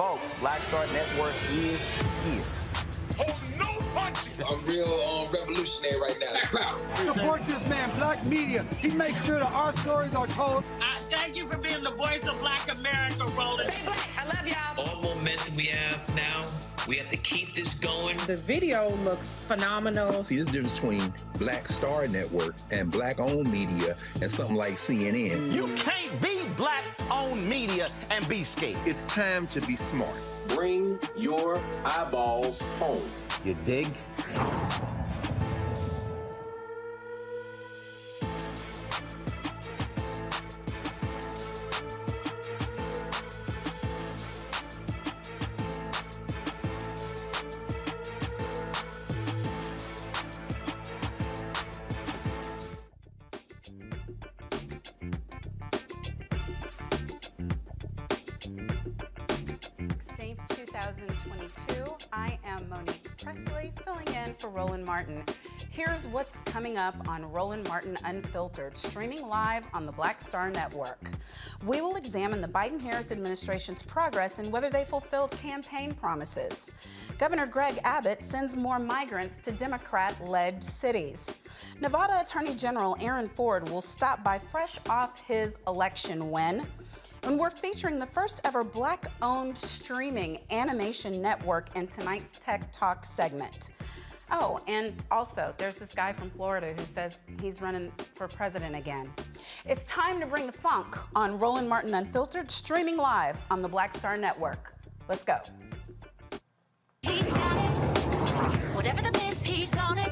Folks, Black Star Network is here. Hold no punches! I'm real revolutionary right now. Support this man, Black Media. He makes sure that our stories are told. Thank you for being the voice of Black America, Roland. Stay black. I love y'all. All momentum we have now, we have to keep this going. The video looks phenomenal. See, there's a difference between Black Star Network and Black-owned media and something like CNN. You can't be Black-owned media and be scared. It's time to be smart. Bring your eyeballs home. You dig? 2022. I am Monique Presley, filling in for Roland Martin. Here's what's coming up on Roland Martin Unfiltered, streaming live on the Black Star Network. We will examine the Biden-Harris administration's progress and whether they fulfilled campaign promises. Governor Greg Abbott sends more migrants to Democrat-led cities. Nevada Attorney General Aaron Ford will stop by fresh off his election win. And we're featuring the first ever Black-owned streaming animation network in tonight's Tech Talk segment. Oh, and also, there's this guy from Florida who says he's running for president again. It's time to bring the funk on Roland Martin Unfiltered, streaming live on the Black Star Network. Let's go. He's got it. Whatever the miss, he's on it.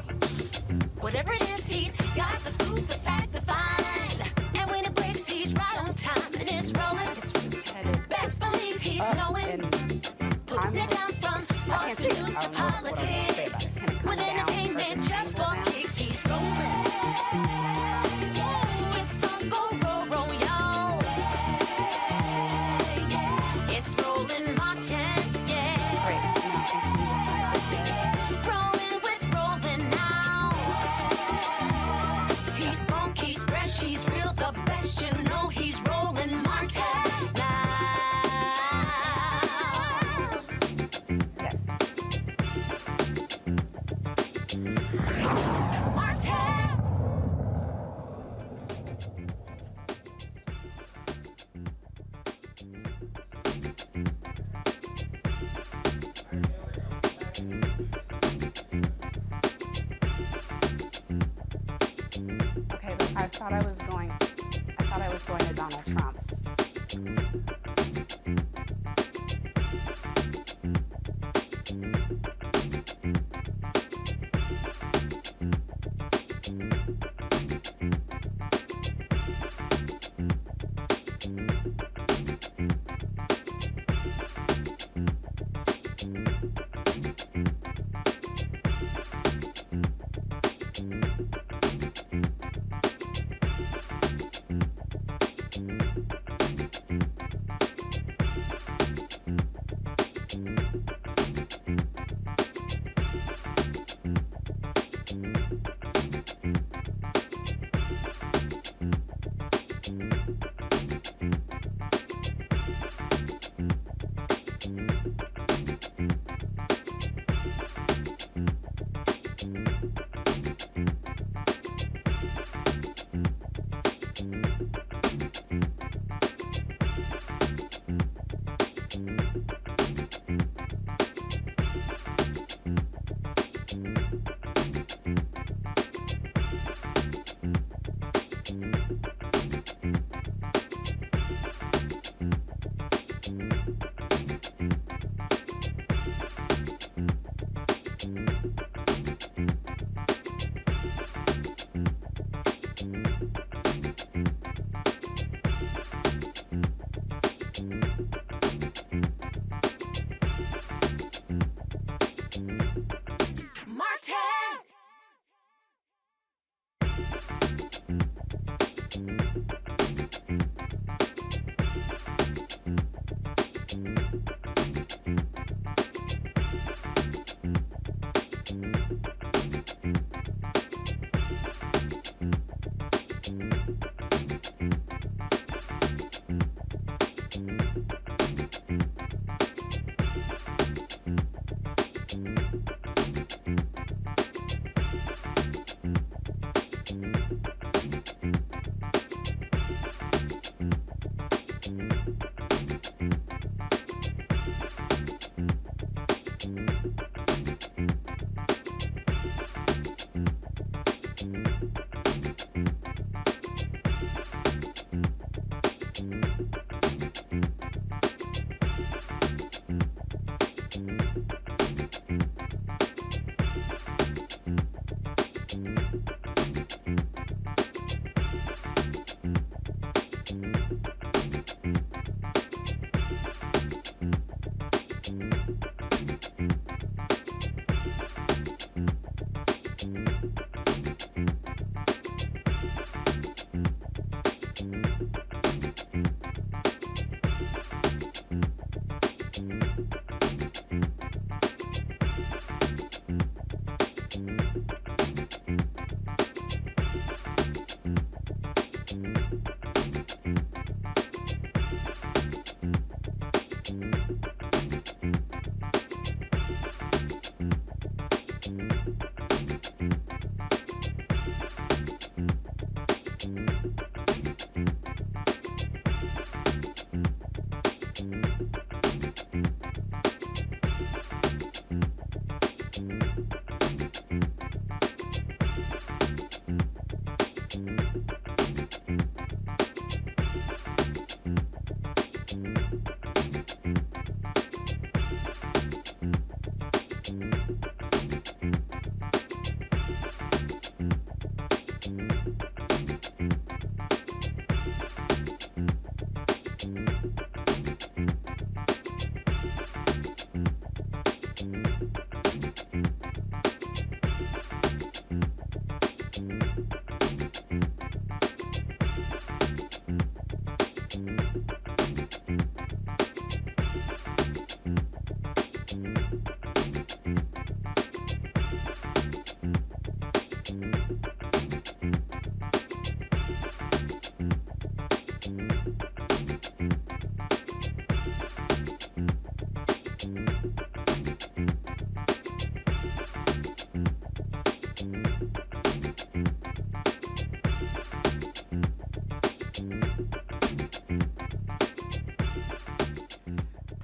Whatever it is, he's got the scoop, the fact, the find. And when it breaks, he's right on time and it's rolling. Best believe he's knowing. Putting it down from sports to news to politics. With entertainment just for kicks, he's rolling. Yeah, it's on go, roll, y'all. Yeah, it's Roland Martin, yeah. Rolling with Roland now. He's funky, he's fresh, he's real, the best, you know he's Roland Martin. Okay, but I thought I was going to Donald Trump.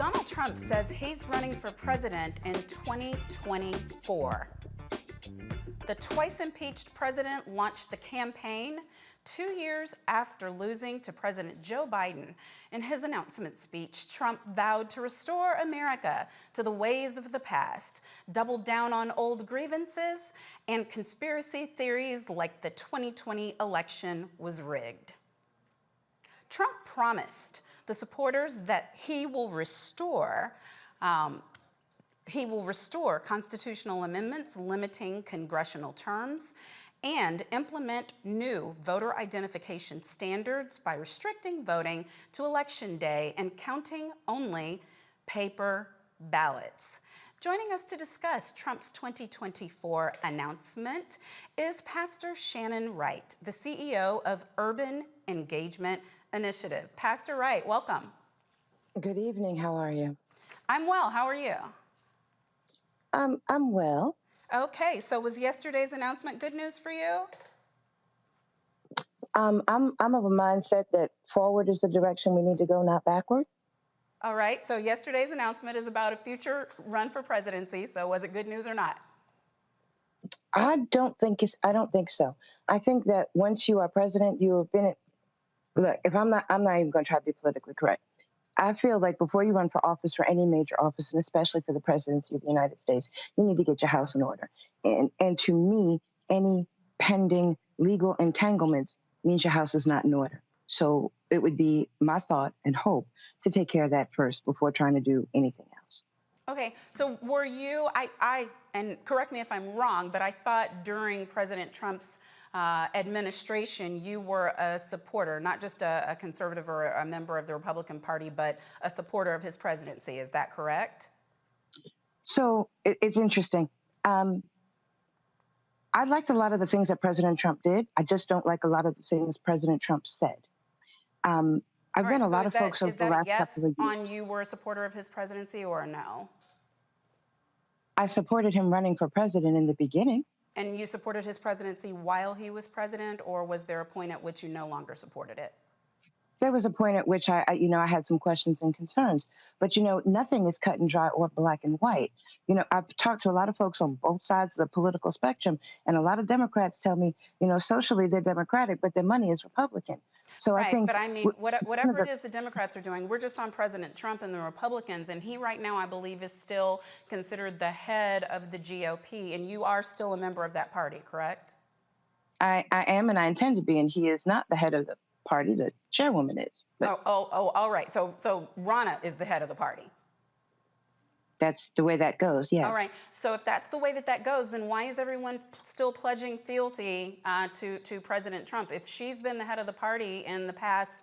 Donald Trump says he's running for president in 2024. The twice impeached president launched the campaign 2 years after losing to President Joe Biden. In his announcement speech, Trump vowed to restore America to the ways of the past, doubled down on old grievances and conspiracy theories like the 2020 election was rigged. Trump promised the supporters that he will restore constitutional amendments limiting congressional terms and implement new voter identification standards by restricting voting to Election Day and counting only paper ballots. Joining us to discuss Trump's 2024 announcement is Pastor Shannon Wright, the CEO of Urban Engagement Initiative. Pastor Wright, welcome. Good evening. How are you? I'm well. How are you? I'm well. Okay, so was yesterday's announcement good news for you? I'm of a mindset that forward is the direction we need to go, not backward. All right, so yesterday's announcement is about a future run for presidency. So was it good news or not? I don't think so. I think that once you are president, you have been. Look, I'm not even going to try to be politically correct. I feel like before you run for office, for any major office, and especially for the presidency of the United States, you need to get your house in order. And to me, any pending legal entanglements means your house is not in order. So it would be my thought and hope to take care of that first before trying to do anything else. Okay, so were you, and correct me if I'm wrong, but I thought during President Trump's administration, you were a supporter, not just a conservative or a member of the Republican Party, but a supporter of his presidency. Is that correct? So it's interesting. I liked a lot of the things that President Trump did. I just don't like a lot of the things President Trump said. I've read a lot of folks over the last couple of years. On you were a supporter of his presidency or a no? I supported him running for president in the beginning. And you supported his presidency while he was president, or was there a point at which you no longer supported it? There was a point at which I had some questions and concerns. But, nothing is cut and dry or black and white. I've talked to a lot of folks on both sides of the political spectrum, and a lot of Democrats tell me, socially they're Democratic, but their money is Republican. So right, I think, but I mean, whatever it is the Democrats are doing, we're just on President Trump and the Republicans, and he right now, I believe, is still considered the head of the GOP, and you are still a member of that party, correct? I am, and I intend to be, and he is not the head of the party. The chairwoman is. But all right. So Ronna is the head of the party. That's the way that goes, yes. All right. So if that's the way that goes, then why is everyone still pledging fealty to President Trump? If she's been the head of the party in the past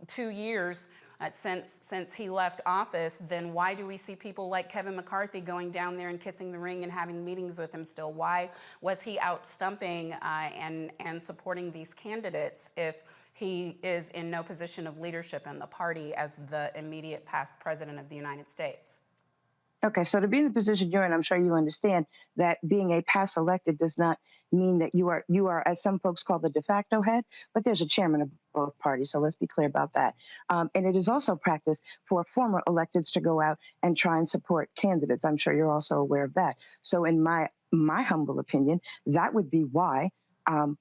2 years since he left office, then why do we see people like Kevin McCarthy going down there and kissing the ring and having meetings with him still? Why was he out stumping and supporting these candidates if he is in no position of leadership in the party as the immediate past president of the United States? Okay, so to be in the position you're in, I'm sure you understand that being a past elected does not mean that you are, as some folks call, the de facto head, but there's a chairman of both parties, so let's be clear about that. And it is also practice for former electeds to go out and try and support candidates. I'm sure you're also aware of that. So in my humble opinion, that would be why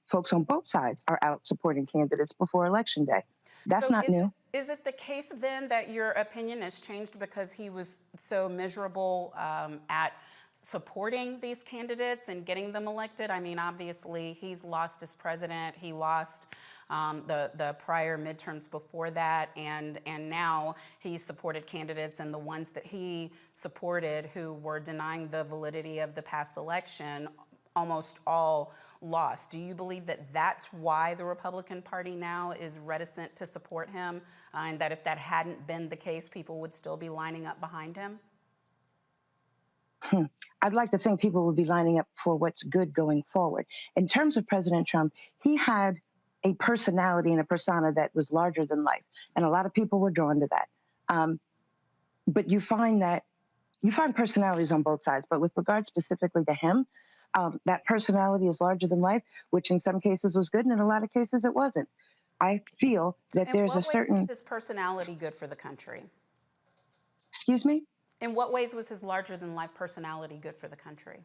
folks on both sides are out supporting candidates before Election Day. That's not new. Is it the case then that your opinion has changed because he was so miserable at supporting these candidates and getting them elected? I mean, obviously, he's lost as president. He lost the prior midterms before that, and now he's supported candidates, and the ones that he supported who were denying the validity of the past election almost all lost. Do you believe that that's why the Republican Party now is reticent to support him, and that if that hadn't been the case, people would still be lining up behind him? I'd like to think people would be lining up for what's good going forward. In terms of President Trump, he had a personality and a persona that was larger than life, and a lot of people were drawn to that. But you find personalities on both sides, but with regard specifically to him, that personality is larger than life, which in some cases was good, and in a lot of cases it wasn't. I feel that there's a certain... In what ways is his personality good for the country? Excuse me? In what ways was his larger-than-life personality good for the country?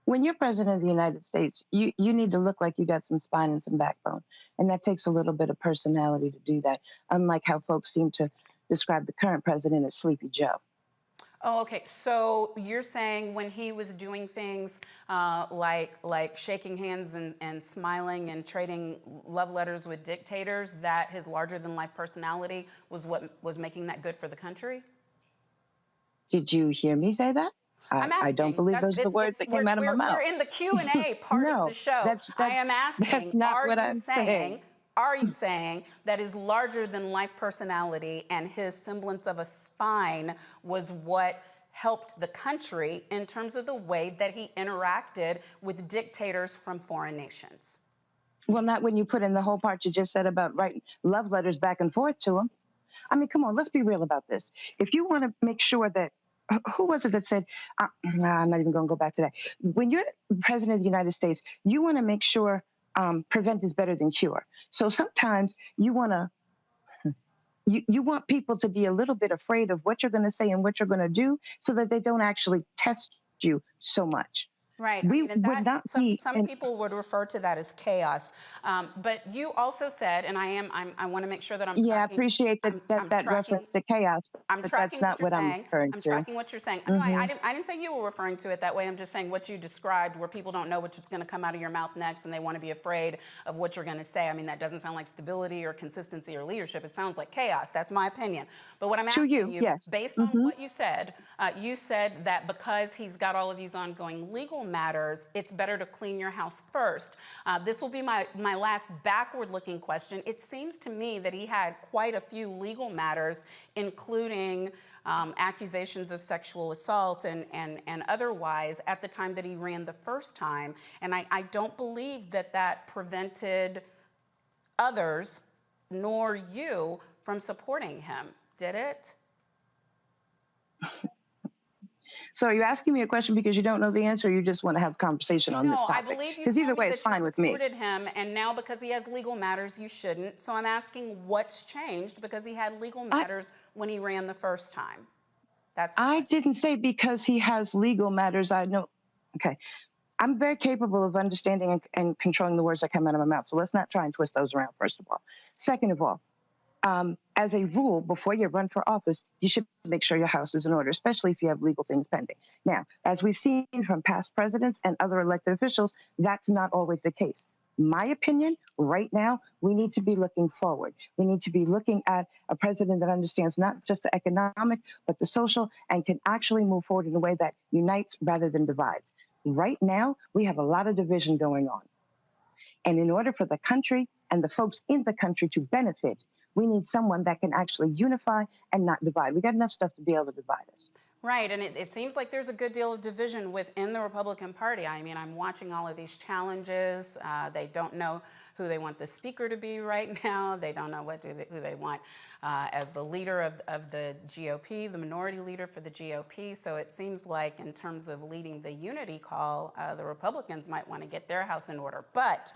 When you're president of the United States, you need to look like you got some spine and some backbone. And that takes a little bit of personality to do that, unlike how folks seem to describe the current president as Sleepy Joe. Oh, okay. So you're saying when he was doing things like shaking hands and smiling and trading love letters with dictators, that his larger-than-life personality was what was making that good for the country? Did you hear me say that? I don't believe those are the words that came out of my mouth. We're in the Q&A part of the show. I am asking, that's not what I'm saying. Are you saying that his larger-than-life personality and his semblance of a spine was what helped the country in terms of the way that he interacted with dictators from foreign nations? Well, not when you put in the whole part you just said about writing love letters back and forth to him. I mean, come on, let's be real about this. If you want to make sure that, who was it that said, I'm not even going to go back to that. When you're president of the United States, you want to make sure prevent is better than cure. So sometimes you want to, you want people to be a little bit afraid of what you're going to say and what you're going to do so that they don't actually test you so much. Right. We would not be. Some people would refer to that as chaos. But you also said, and I want to make sure that I'm tracking, I appreciate that reference to chaos, but that's not what I'm referring to. I'm tracking what you're saying. No, I didn't say you were referring to it that way. I'm just saying what you described, where people don't know what's going to come out of your mouth next and they want to be afraid of what you're going to say. I mean, that doesn't sound like stability or consistency or leadership. It sounds like chaos. That's my opinion. But what I'm asking you, yes. based on what you said that because he's got all of these ongoing legal matters, it's better to clean your house first. This will be my last backward-looking question. It seems to me that he had quite a few legal matters, including accusations of sexual assault and otherwise at the time that he ran the first time. And I don't believe that prevented others, nor you, from supporting him. Did it? So are you asking me a question because you don't know the answer, or you just want to have a conversation on this topic? No, I believe you. Because either way, it's fine with me. Supported him, and now because he has legal matters, you shouldn't. So I'm asking what's changed because he had legal matters when he ran the first time. I didn't say because he has legal matters. I know. Okay. I'm very capable of understanding and controlling the words that come out of my mouth. So let's not try and twist those around, first of all. Second of all, as a rule, before you run for office, you should make sure your house is in order, especially if you have legal things pending. Now, as we've seen from past presidents and other elected officials, that's not always the case. My opinion, right now, we need to be looking forward. We need to be looking at a president that understands not just the economic, but the social, and can actually move forward in a way that unites rather than divides. Right now, we have a lot of division going on. And in order for the country and the folks in the country to benefit, we need someone that can actually unify and not divide. We got enough stuff to be able to divide us. Right, and it seems like there's a good deal of division within the Republican Party. I mean, I'm watching all of these challenges. They don't know who they want the speaker to be right now. They don't know who they want as the leader of the GOP, the minority leader for the GOP. So it seems like in terms of leading the unity call, the Republicans might want to get their house in order. But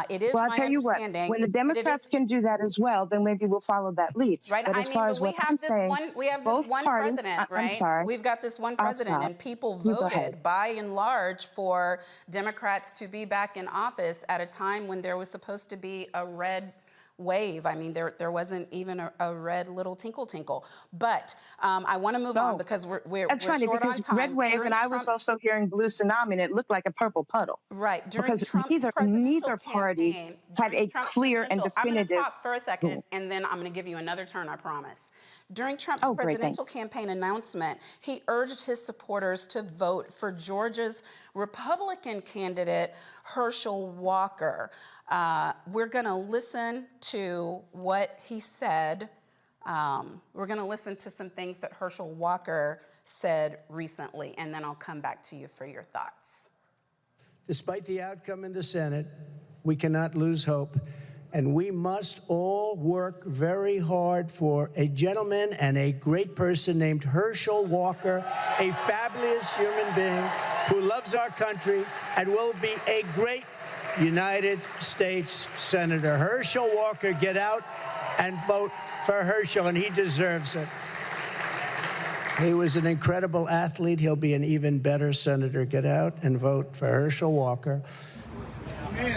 it is my understanding. Well, I'll tell you what, when the Democrats can do that as well, then maybe we'll follow that lead. Right, but as far as what I'm saying, we have this one president, right? I'm sorry. We've got this one president, and people voted by and large for Democrats to be back in office at a time when there was supposed to be a red wave. I mean, there wasn't even a red little tinkle tinkle. But I want to move on because we're funny, short because on time. Red wave, and I was also hearing blue tsunami, and it looked like a purple puddle. Right. Because neither party had a clear and definitive. I'm going to talk for a second, and then I'm going to give you another turn, I promise. During Trump's presidential campaign announcement, he urged his supporters to vote for Georgia's Republican candidate, Herschel Walker. We're going to listen to what he said. We're going to listen to some things that Herschel Walker said recently, and then I'll come back to you for your thoughts. Despite the outcome in the Senate, we cannot lose hope, and we must all work very hard for a gentleman and a great person named Herschel Walker, a fabulous human being who loves our country and will be a great United States Senator. Herschel Walker, get out and vote for Herschel, and he deserves it. He was an incredible athlete. He'll be an even better senator. Get out and vote for Herschel Walker.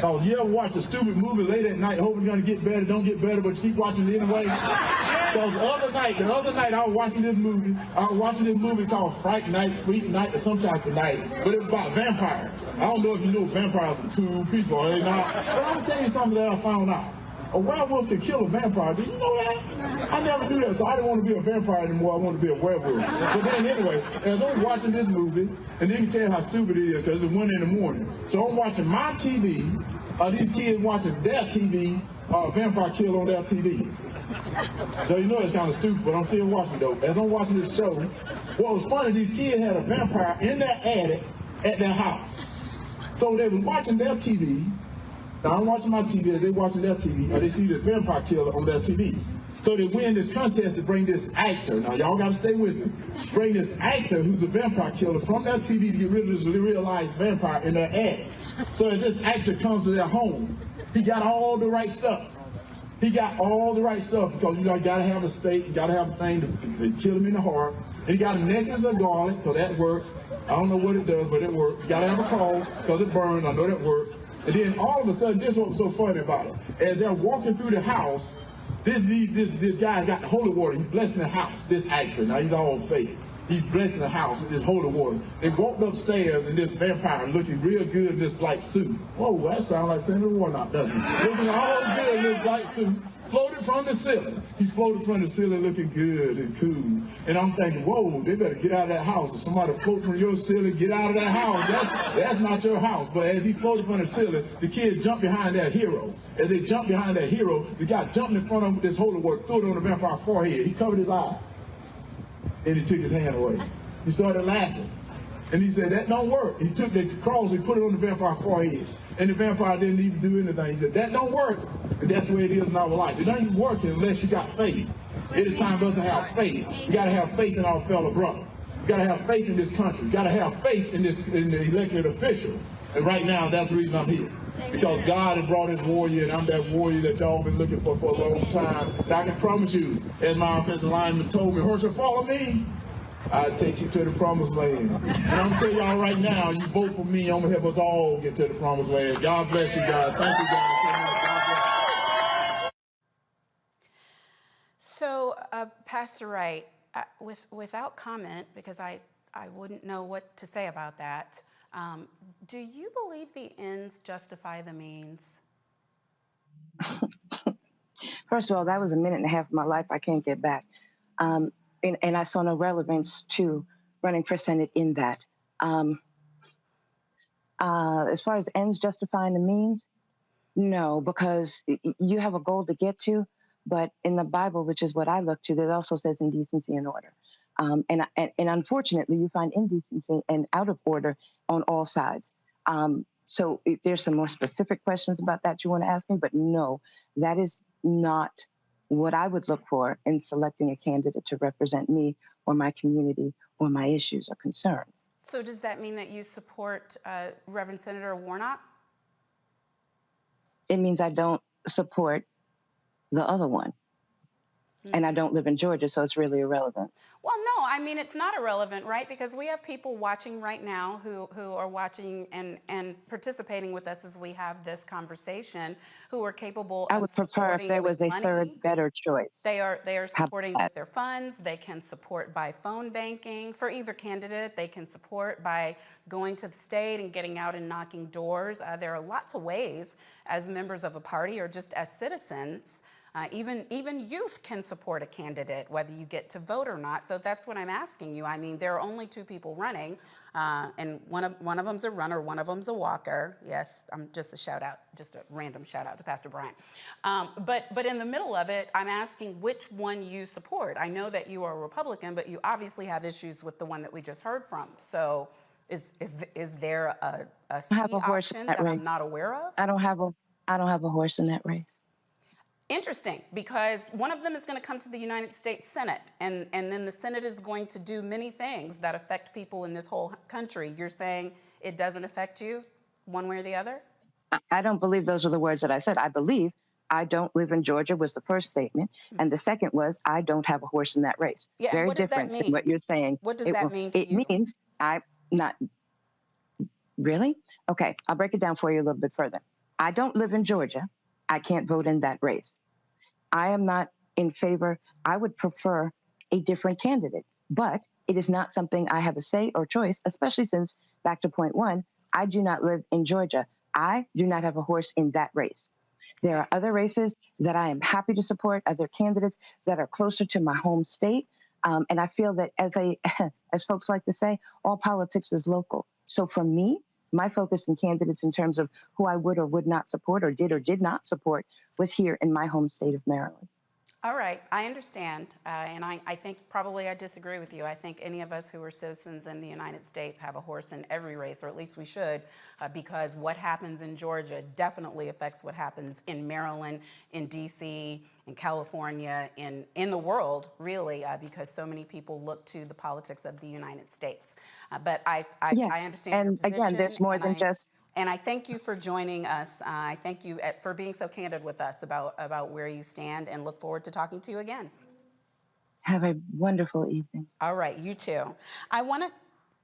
Oh, you ever watch a stupid movie late at night, hoping it's gonna get better, don't get better, but you keep watching it anyway? Because the other night I was watching this movie. I was watching this movie called Freak Night, or some type of night, but it was about vampires. I don't know if you know vampires are cool people, are they not? But I'm gonna tell you something that I found out. A werewolf can kill a vampire. Did you know that? I never knew that, so I didn't want to be a vampire anymore. I wanted to be a werewolf. But then anyway, as I'm watching this movie, and you can tell how stupid it is because it's 1 in the morning. So I'm watching my TV. These kids watching their TV, vampire kill on their TV. So you know it's kind of stupid, but I'm still watching though. As I'm watching this show, what was funny, these kids had a vampire in their attic at their house. So they was watching their TV. Now I'm watching my TV, they watching their TV, or they see the vampire killer on their TV. So they win this contest to bring this actor. Now y'all gotta stay with me. Bring this actor who's a vampire killer from their TV to get rid of this real life vampire in their attic. So as this actor comes to their home, he got all the right stuff. He got all the right stuff because you gotta have a stake, you gotta have a thing to kill him in the heart. And he got a necklace of garlic, so that worked. I don't know what it does, but it worked. You gotta have a cross, because it burned, I know that worked. And then all of a sudden, this is what was so funny about it. As they're walking through the house, this guy got the holy water. He's blessing the house, this actor. Now he's all fake. He's blessing the house with this holy water. They walked upstairs and this vampire looking real good in this black suit. Whoa, that sounds like Senator Warnock, doesn't it? Looking all good in this black suit. Floated from the ceiling. He floated from the ceiling looking good and cool. And I'm thinking, whoa, they better get out of that house. If somebody float from your ceiling, get out of that house. That's not your house. But as he floated from the ceiling, the kids jumped behind that hero. As they jumped behind that hero, the guy jumped in front of him with this holy water, threw it on the vampire's forehead. He covered his eye. And he took his hand away. He started laughing. And he said, that don't work. He took the cross and put it on the vampire's forehead. And the vampire didn't even do anything. He said, that don't work. And that's the way it is in our life. It doesn't work unless you got faith. It is time for us to have faith. You got to have faith in our fellow brother. You got to have faith in this country. You got to have faith in the elected officials. And right now, that's the reason I'm here. Because God has brought his warrior, and I'm that warrior that y'all been looking for a long time. And I can promise you, as my offensive lineman told me, Herschel, follow me. I'll take you to the promised land. And I'm going to tell y'all right now, you vote for me, I'm going to help us all get to the promised land. God bless you guys. Thank you guys so much. God bless. So, Pastor Wright, without comment, because I wouldn't know what to say about that, do you believe the ends justify the means? First of all, that was a minute and a half of my life I can't get back. And I saw no relevance to running for Senate in that. As far as ends justifying the means, no, because you have a goal to get to, but in the Bible, which is what I look to, that also says indecency and order. And unfortunately, you find indecency and out of order on all sides. So if there's some more specific questions about that you want to ask me, but no, that is not what I would look for in selecting a candidate to represent me or my community or my issues or concerns. So does that mean that you support Reverend Senator Warnock? It means I don't support the other one. And I don't live in Georgia, so it's really irrelevant. Well, no, I mean, it's not irrelevant, right? Because we have people watching right now who are watching and participating with us as we have this conversation, who are capable of I would prefer if there was a third better choice. They are supporting with their funds. They can support by phone banking for either candidate. They can support by going to the state and getting out and knocking doors. There are lots of ways as members of a party or just as citizens. Even youth can support a candidate, whether you get to vote or not. So that's what I'm asking you. I mean, there are only two people running, and one of them's a runner, one of them's a walker. Yes, I'm just a random shout out to Pastor Bryant. But in the middle of it, I'm asking which one you support. I know that you are a Republican, but you obviously have issues with the one that we just heard from. So is there a C option that I'm not aware of? I don't have a horse in that race. Interesting, because one of them is going to come to the United States Senate, and then the Senate is going to do many things that affect people in this whole country. You're saying it doesn't affect you one way or the other? I don't believe those are the words that I said. I believe I don't live in Georgia was the first statement. And the second was, I don't have a horse in that race. Yeah, Very what does that different than mean? what you're saying. What does that mean to you? It means I'm not, really? Okay, I'll break it down for you a little bit further. I don't live in Georgia. I can't vote in that race. I am not in favor. I would prefer a different candidate, but it is not something I have a say or choice, especially since, back to point one, I do not live in Georgia. I do not have a horse in that race. There are other races that I am happy to support, other candidates that are closer to my home state. And I feel that as folks like to say, all politics is local. So for me, my focus in candidates in terms of who I would or would not support or did not support was here in my home state of Maryland. All right, I understand, and I think probably I disagree with you. I think any of us who are citizens in the United States have a horse in every race, or at least we should, because what happens in Georgia definitely affects what happens in Maryland, in D.C., in California, in the world, really, because so many people look to the politics of the United States. But I understand your position. And again, there's more than just... And I thank you for joining us. I thank you for being so candid with us about where you stand, and look forward to talking to you again. Have a wonderful evening. All right, you too. I want to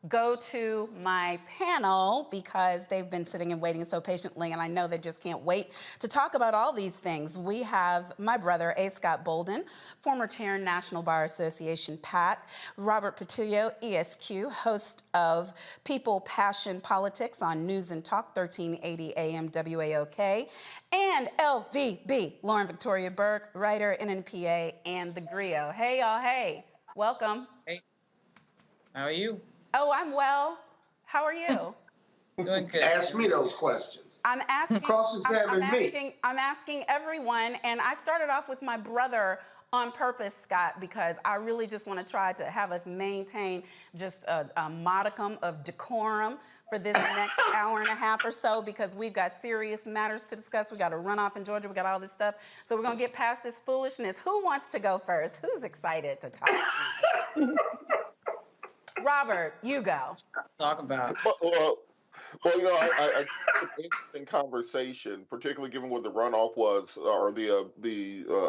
go to my panel because they've been sitting and waiting so patiently, and I know they just can't wait to talk about all these things. We have my brother, A. Scott Bolden, former chair, National Bar Association, PAC, Robert Patillo, ESQ, host of People, Passion, Politics on News and Talk, 1380 AM WAOK, and LVB, Lauren Victoria Burke, writer, NNPA, and The Griot. Hey, y'all, hey, welcome. Hey, how are you? Oh, I'm well. How are you? Doing good. Ask me those questions. I'm asking. Cross-examine me. I'm asking everyone, and I started off with my brother on purpose, Scott, because I really just want to try to have us maintain just a modicum of decorum for this next hour and a half or so, because we've got serious matters to discuss. We got a runoff in Georgia. We got all this stuff. So we're going to get past this foolishness. Who wants to go first? Who's excited to talk? Robert, you go. Talk about. Well, I think it's an interesting conversation, particularly given what the runoff was, or the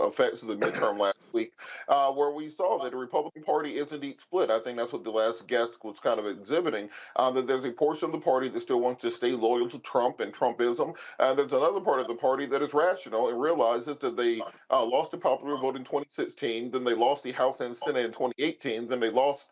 effects of the midterm last week, where we saw that the Republican Party is indeed split. I think that's what the last guest was kind of exhibiting, that there's a portion of the party that still wants to stay loyal to Trump and Trumpism, and there's another part of the party that is rational and realizes that they lost the popular vote in 2016, then they lost the House and Senate in 2018, then they lost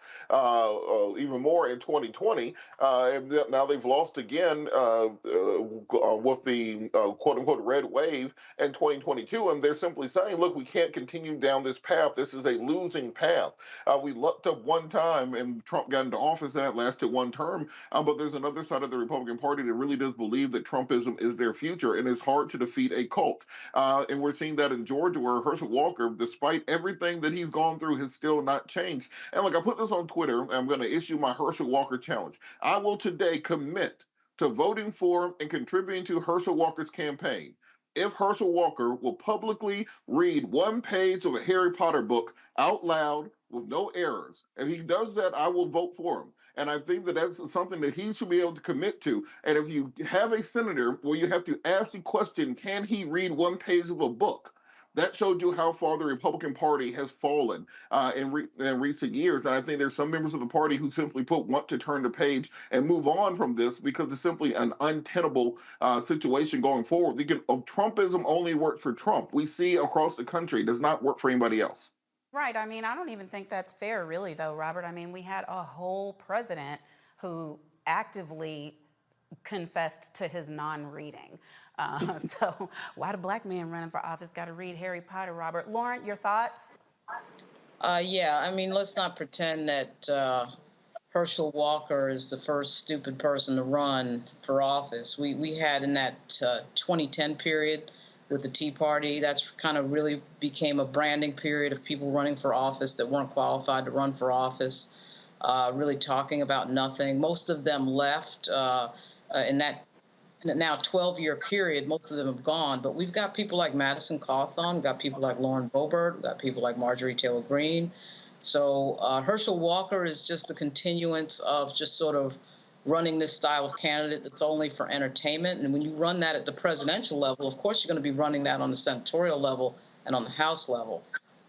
even more in 2020, and now they've lost again with the quote-unquote red wave in 2022, and they're simply saying, look, we can't continue down this path. This is a losing path. We lucked up one time, and Trump got into office, and that lasted one term, but there's another side of the Republican Party that really does believe that Trumpism is their future, and it's hard to defeat a cult. And we're seeing that in Georgia, where Herschel Walker, despite everything that he's gone through, has still not changed. And look, I put this on Twitter, and I'm going to issue my Herschel Walker challenge. I will today commit to voting for and contributing to Herschel Walker's campaign if Herschel Walker will publicly read one page of a Harry Potter book out loud with no errors. If he does that, I will vote for him. And I think that that's something that he should be able to commit to. And if you have a senator where you have to ask the question, can he read one page of a book? That showed you how far the Republican Party has fallen in recent years. And I think there's some members of the party who simply want to turn the page and move on from this because it's simply an untenable situation going forward. Trumpism only works for Trump. We see across the country it does not work for anybody else. Right. I mean, I don't even think that's fair, really, though, Robert. I mean, we had a whole president who actively confessed to his non-reading. So why the black man running for office got to read Harry Potter, Robert? Lauren, your thoughts? Yeah, I mean, let's not pretend that Herschel Walker is the first stupid person to run for office. We had in that 2010 period with the Tea Party, that's kind of really became a branding period of people running for office that weren't qualified to run for office, really talking about nothing. Most of them left in that now 12-year period. Most of them have gone, but we've got people like Madison Cawthon, we've got people like Lauren Boebert, we've got people like Marjorie Taylor Greene. So Herschel Walker is just the continuance of just sort of running this style of candidate that's only for entertainment. And when you run that at the presidential level, of course, you're going to be running that on the senatorial level and on the House level.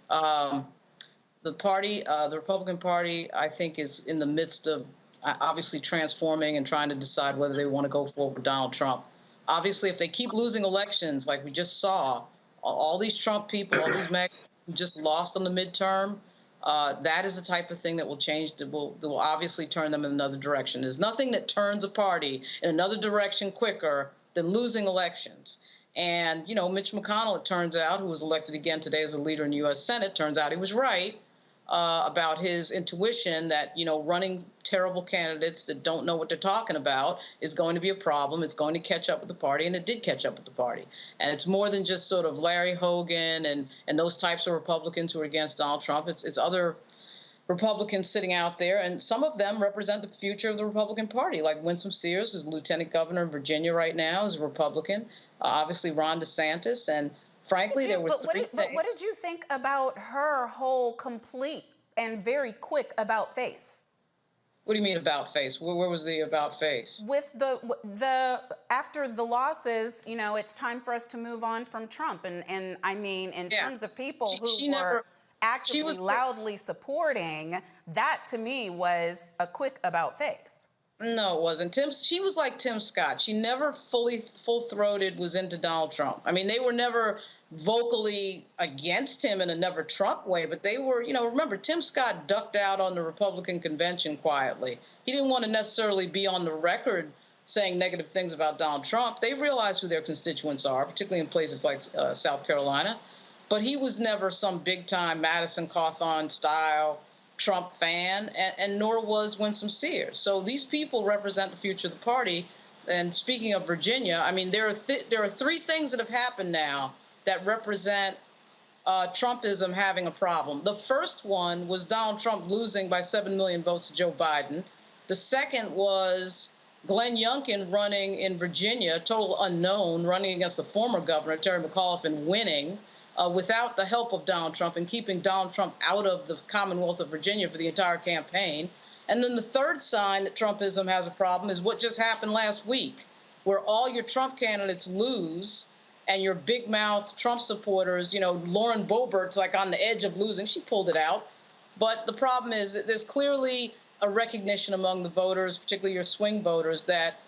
The party, the Republican Party, I think is in the midst of obviously transforming and trying to decide whether they want to go forward with Donald Trump. Obviously, if they keep losing elections like we just saw, all these Trump people, all these MAGA who just lost on the midterm, that is the type of thing that will change, that will obviously turn them in another direction. There's nothing that turns a party in another direction quicker than losing elections. And, you know, Mitch McConnell, it turns out, who was elected again today as a leader in the U.S. Senate, turns out he was right about his intuition that, you know, running terrible candidates that don't know what they're talking about is going to be a problem. It's going to catch up with the party, and it did catch up with the party. And it's more than just sort of Larry Hogan and those types of Republicans who are against Donald Trump. It's other Republicans sitting out there, and some of them represent the future of the Republican Party, like Winsome Sears, who's lieutenant governor of Virginia right now, is a Republican. Obviously, Ron DeSantis, and frankly, there were three things. What did you think about her whole complete and very quick about face? What do you mean about face? Where was the about face? With the after the losses, you know, it's time for us to move on from Trump, and I mean, in terms of people who were actively, loudly supporting, that to me was a quick about face. No, it wasn't. She was like Tim Scott. She never full-throated was into Donald Trump. I mean, they were never vocally against him in a never Trump way, but they were, you know, remember, Tim Scott ducked out on the Republican convention quietly. He didn't want to necessarily be on the record saying negative things about Donald Trump. They realized who their constituents are, particularly in places like South Carolina. But he was never some big-time Madison Cawthon style Trump fan, and nor was Winsome Sears. So these people represent the future of the party. And speaking of Virginia, I mean, there are three things that have happened now that represent Trumpism having a problem. The first one was Donald Trump losing by 7 million votes to Joe Biden. The second was Glenn Youngkin running in Virginia, total unknown, running against the former governor, Terry McAuliffe, and winning. Without the help of Donald Trump and keeping Donald Trump out of the Commonwealth of Virginia for the entire campaign. And then the third sign that Trumpism has a problem is what just happened last week, where all your Trump candidates lose and your big mouth Trump supporters, you know, Lauren Boebert's like on the edge of losing. She pulled it out. But the problem is that there's clearly a recognition among the voters, particularly your swing voters, that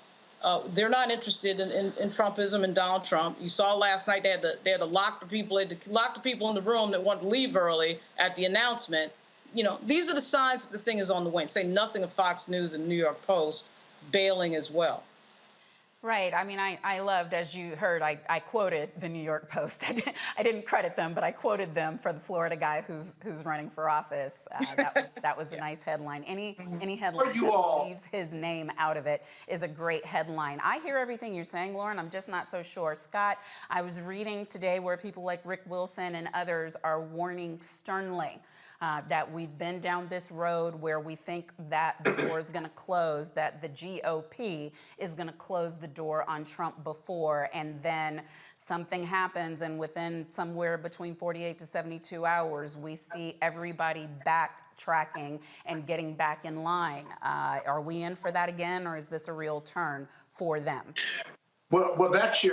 they're not interested in Trumpism and Donald Trump. You saw last night they had to lock the people in the room that wanted to leave early at the announcement. You know, these are the signs that the thing is on the wane. Say nothing of Fox News and New York Post bailing as well. Right. I mean, I loved, as you heard, I quoted the New York Post. I didn't credit them, but I quoted them for the Florida guy who's running for office. That was a nice headline. Any headline that leaves his name out of it is a great headline. I hear everything you're saying, Lauren. I'm just not so sure. Scott, I was reading today where people like Rick Wilson and others are warning sternly that we've been down this road where we think that the door is going to close, that the GOP is going to close the door on Trump before, and then something happens, and within somewhere between 48 to 72 hours, we see everybody backtracking and getting back in line. Are we in for that again, or is this a real turn for them? Well, that's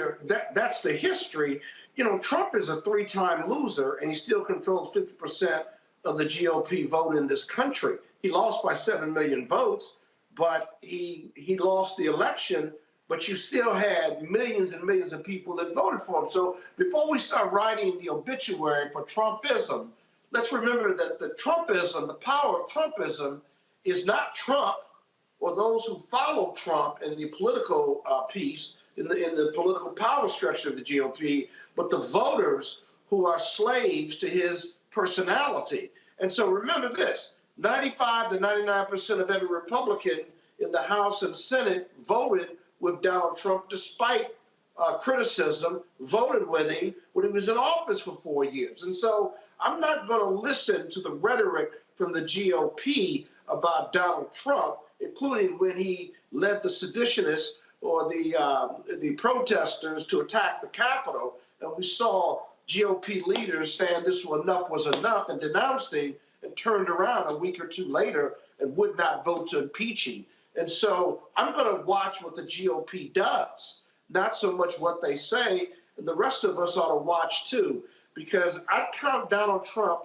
the history. You know, Trump is a three-time loser, and he still controls 50% of the GOP vote in this country. He lost by 7 million votes, but he lost the election, but you still had millions and millions of people that voted for him. So before we start writing the obituary for Trumpism, let's remember that the Trumpism, the power of Trumpism, is not Trump or those who follow Trump in the political piece, in the political power structure of the GOP, but the voters who are slaves to his personality. And so remember this, 95 to 99% of every Republican in the House and Senate voted with Donald Trump despite criticism, voted with him when he was in office for 4 years. And so I'm not going to listen to the rhetoric from the GOP about Donald Trump, including when he led the seditionists or the protesters to attack the Capitol. And we saw GOP leaders saying this was enough and denounced him, and turned around a week or two later and would not vote to impeach him. And so I'm going to watch what the GOP does, not so much what they say. And the rest of us ought to watch too, because I'd count Donald Trump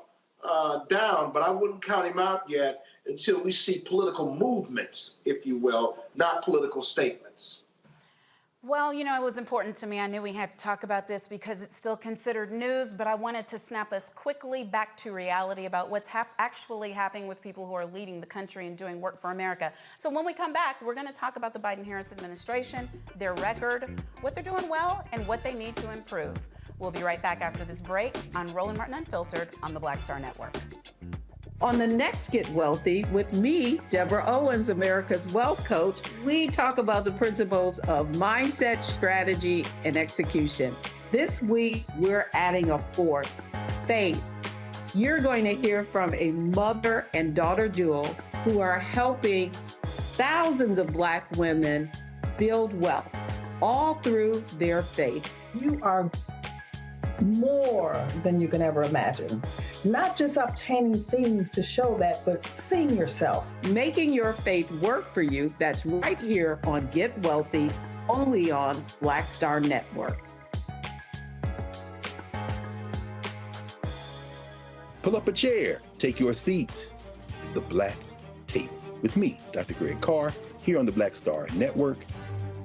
down, but I wouldn't count him out yet until we see political movements, if you will, not political statements. Well, you know, it was important to me. I knew we had to talk about this because it's still considered news, but I wanted to snap us quickly back to reality about what's actually happening with people who are leading the country and doing work for America. So when we come back, we're going to talk about the Biden-Harris administration, their record, what they're doing well, and what they need to improve. We'll be right back after this break on Roland Martin Unfiltered on the Black Star Network. On the next Get Wealthy with me, Deborah Owens, America's Wealth Coach, we talk about the principles of mindset, strategy, and execution. This week, we're adding a fourth, faith. You're going to hear from a mother and daughter duo who are helping thousands of Black women build wealth, all through their faith. You are more than you can ever imagine. Not just obtaining things to show that, but seeing yourself. Making your faith work for you. That's right here on Get Wealthy, only on Black Star Network. Pull up a chair, take your seat at the Black Table with me, Dr. Greg Carr, here on the Black Star Network.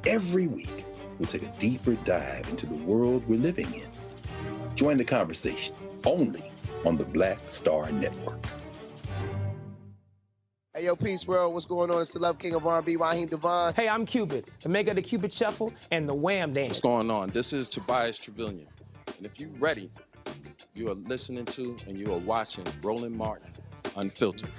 Every week, we'll take a deeper dive into the world we're living in. Join the conversation only on the Black Star Network. Hey, yo, Peace World, what's going on? It's the Love King of R&B, Raheem Devon. Hey, I'm Cupid, the maker of the Cupid Shuffle and the Wham Dance. What's going on? This is Tobias Trevelyan. And if you're ready, you are listening to and you are watching Roland Martin Unfiltered.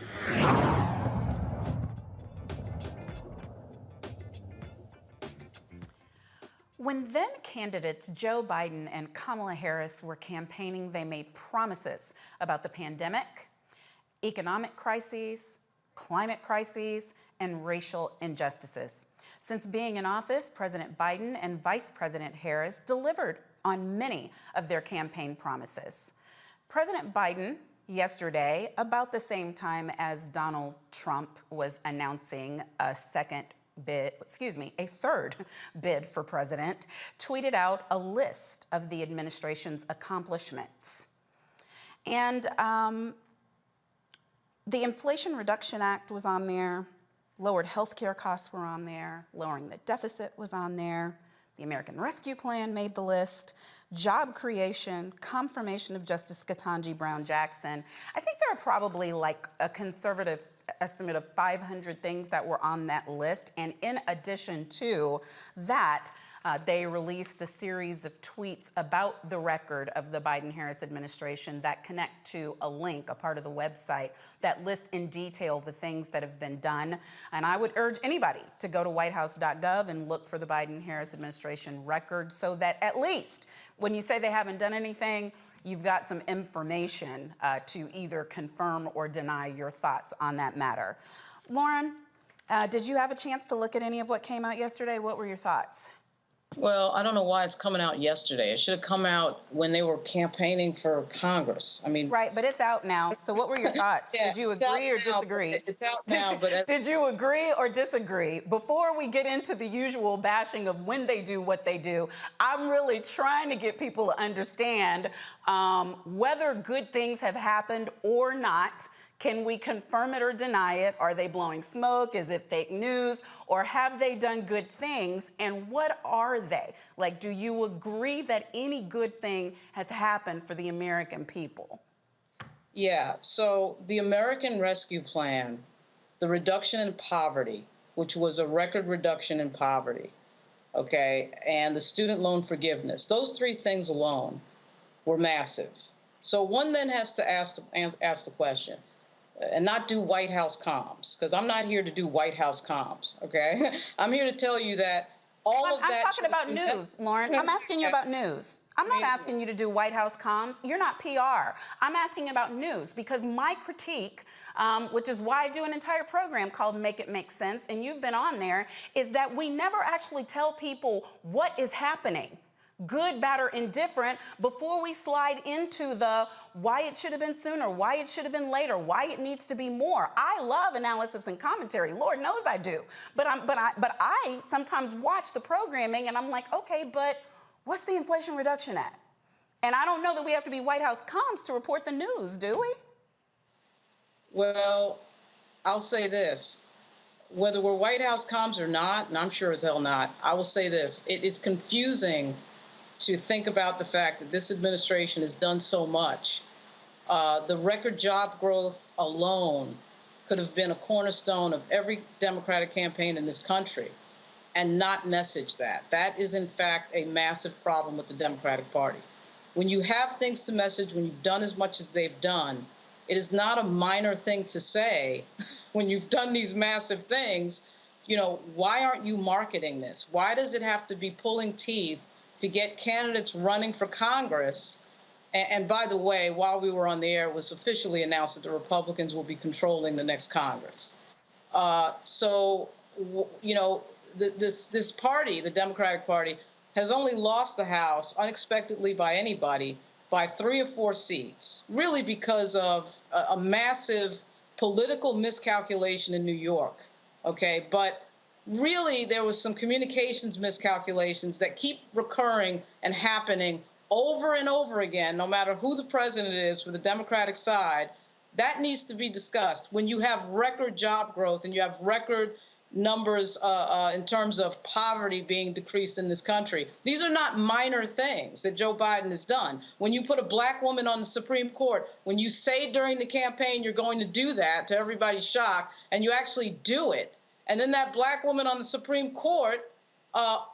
When then candidates Joe Biden and Kamala Harris were campaigning, they made promises about the pandemic, economic crises, climate crises, and racial injustices. Since being in office, President Biden and Vice President Harris delivered on many of their campaign promises. President Biden yesterday, about the same time as Donald Trump was announcing a third bid for president, tweeted out a list of the administration's accomplishments. And the Inflation Reduction Act was on there, lowered healthcare costs were on there, lowering the deficit was on there, the American Rescue Plan made the list, job creation, confirmation of Justice Ketanji Brown Jackson. I think there are probably like a conservative estimate of 500 things that were on that list. And in addition to that, they released a series of tweets about the record of the Biden-Harris administration that connect to a link, a part of the website, that lists in detail the things that have been done. And I would urge anybody to go to whitehouse.gov and look for the Biden-Harris administration record so that at least when you say they haven't done anything, you've got some information to either confirm or deny your thoughts on that matter. Lauren, did you have a chance to look at any of what came out yesterday? What were your thoughts? Well, I don't know why it's coming out yesterday. It should have come out when they were campaigning for Congress. I mean, right, but it's out now. So what were your thoughts? Yeah, did you agree or disagree? It's out now, but did you agree or disagree? Before we get into the usual bashing of when they do what they do, I'm really trying to get people to understand whether good things have happened or not. Can we confirm it or deny it? Are they blowing smoke? Is it fake news? Or have they done good things? And what are they? Like, do you agree that any good thing has happened for the American people? Yeah, so the American Rescue Plan, the reduction in poverty, which was a record reduction in poverty, okay, and the student loan forgiveness, those three things alone were massive. So one then has to ask the question, and not do White House comms, because I'm not here to do White House comms, okay? I'm here to tell you that all of that— I'm talking about news, Lauren. I'm asking you about news. I'm not asking you to do White House comms. You're not PR. I'm asking about news, because my critique, which is why I do an entire program called Make It Make Sense, and you've been on there, is that we never actually tell people what is happening. good, bad, or indifferent, before we slide into the why it should have been sooner, why it should have been later, why it needs to be more. I love analysis and commentary. Lord knows I do. But I sometimes watch the programming and I'm like, okay, but what's the Inflation Reduction Act? And I don't know that we have to be White House comms to report the news, do we? Well, I'll say this. Whether we're White House comms or not, and I'm sure as hell not, I will say this. It is confusing to think about the fact that this administration has done so much. The record job growth alone could have been a cornerstone of every Democratic campaign in this country and not message that. That is, in fact, a massive problem with the Democratic Party. When you have things to message, when you've done as much as they've done, it is not a minor thing to say when you've done these massive things, you know, why aren't you marketing this? Why does it have to be pulling teeth to get candidates running for Congress? And by the way, while we were on the air, it was officially announced that the Republicans will be controlling the next Congress. So, you know, this party, the Democratic Party, has only lost the House unexpectedly by anybody by 3 or 4 seats, really because of a massive political miscalculation in New York, okay? But really, there was some communications miscalculations that keep recurring and happening over and over again, no matter who the president is for the Democratic side. That needs to be discussed. When you have record job growth and you have record numbers in terms of poverty being decreased in this country, these are not minor things that Joe Biden has done. When you put a black woman on the Supreme Court, when you say during the campaign you're going to do that to everybody's shock, and you actually do it, and then that black woman on the Supreme Court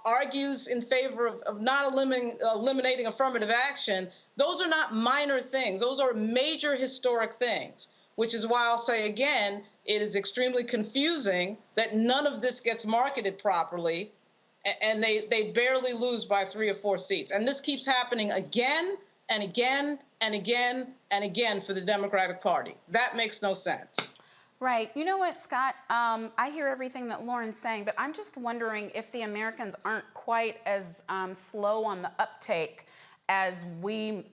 argues in favor of not eliminating affirmative action, those are not minor things. Those are major historic things, which is why I'll say again, it is extremely confusing that none of this gets marketed properly, and they barely lose by 3 or 4 seats. And this keeps happening again and again and again and again for the Democratic Party. That makes no sense. Right. You know what, Scott? I hear everything that Lauren's saying, but I'm just wondering if the Americans aren't quite as slow on the uptake as we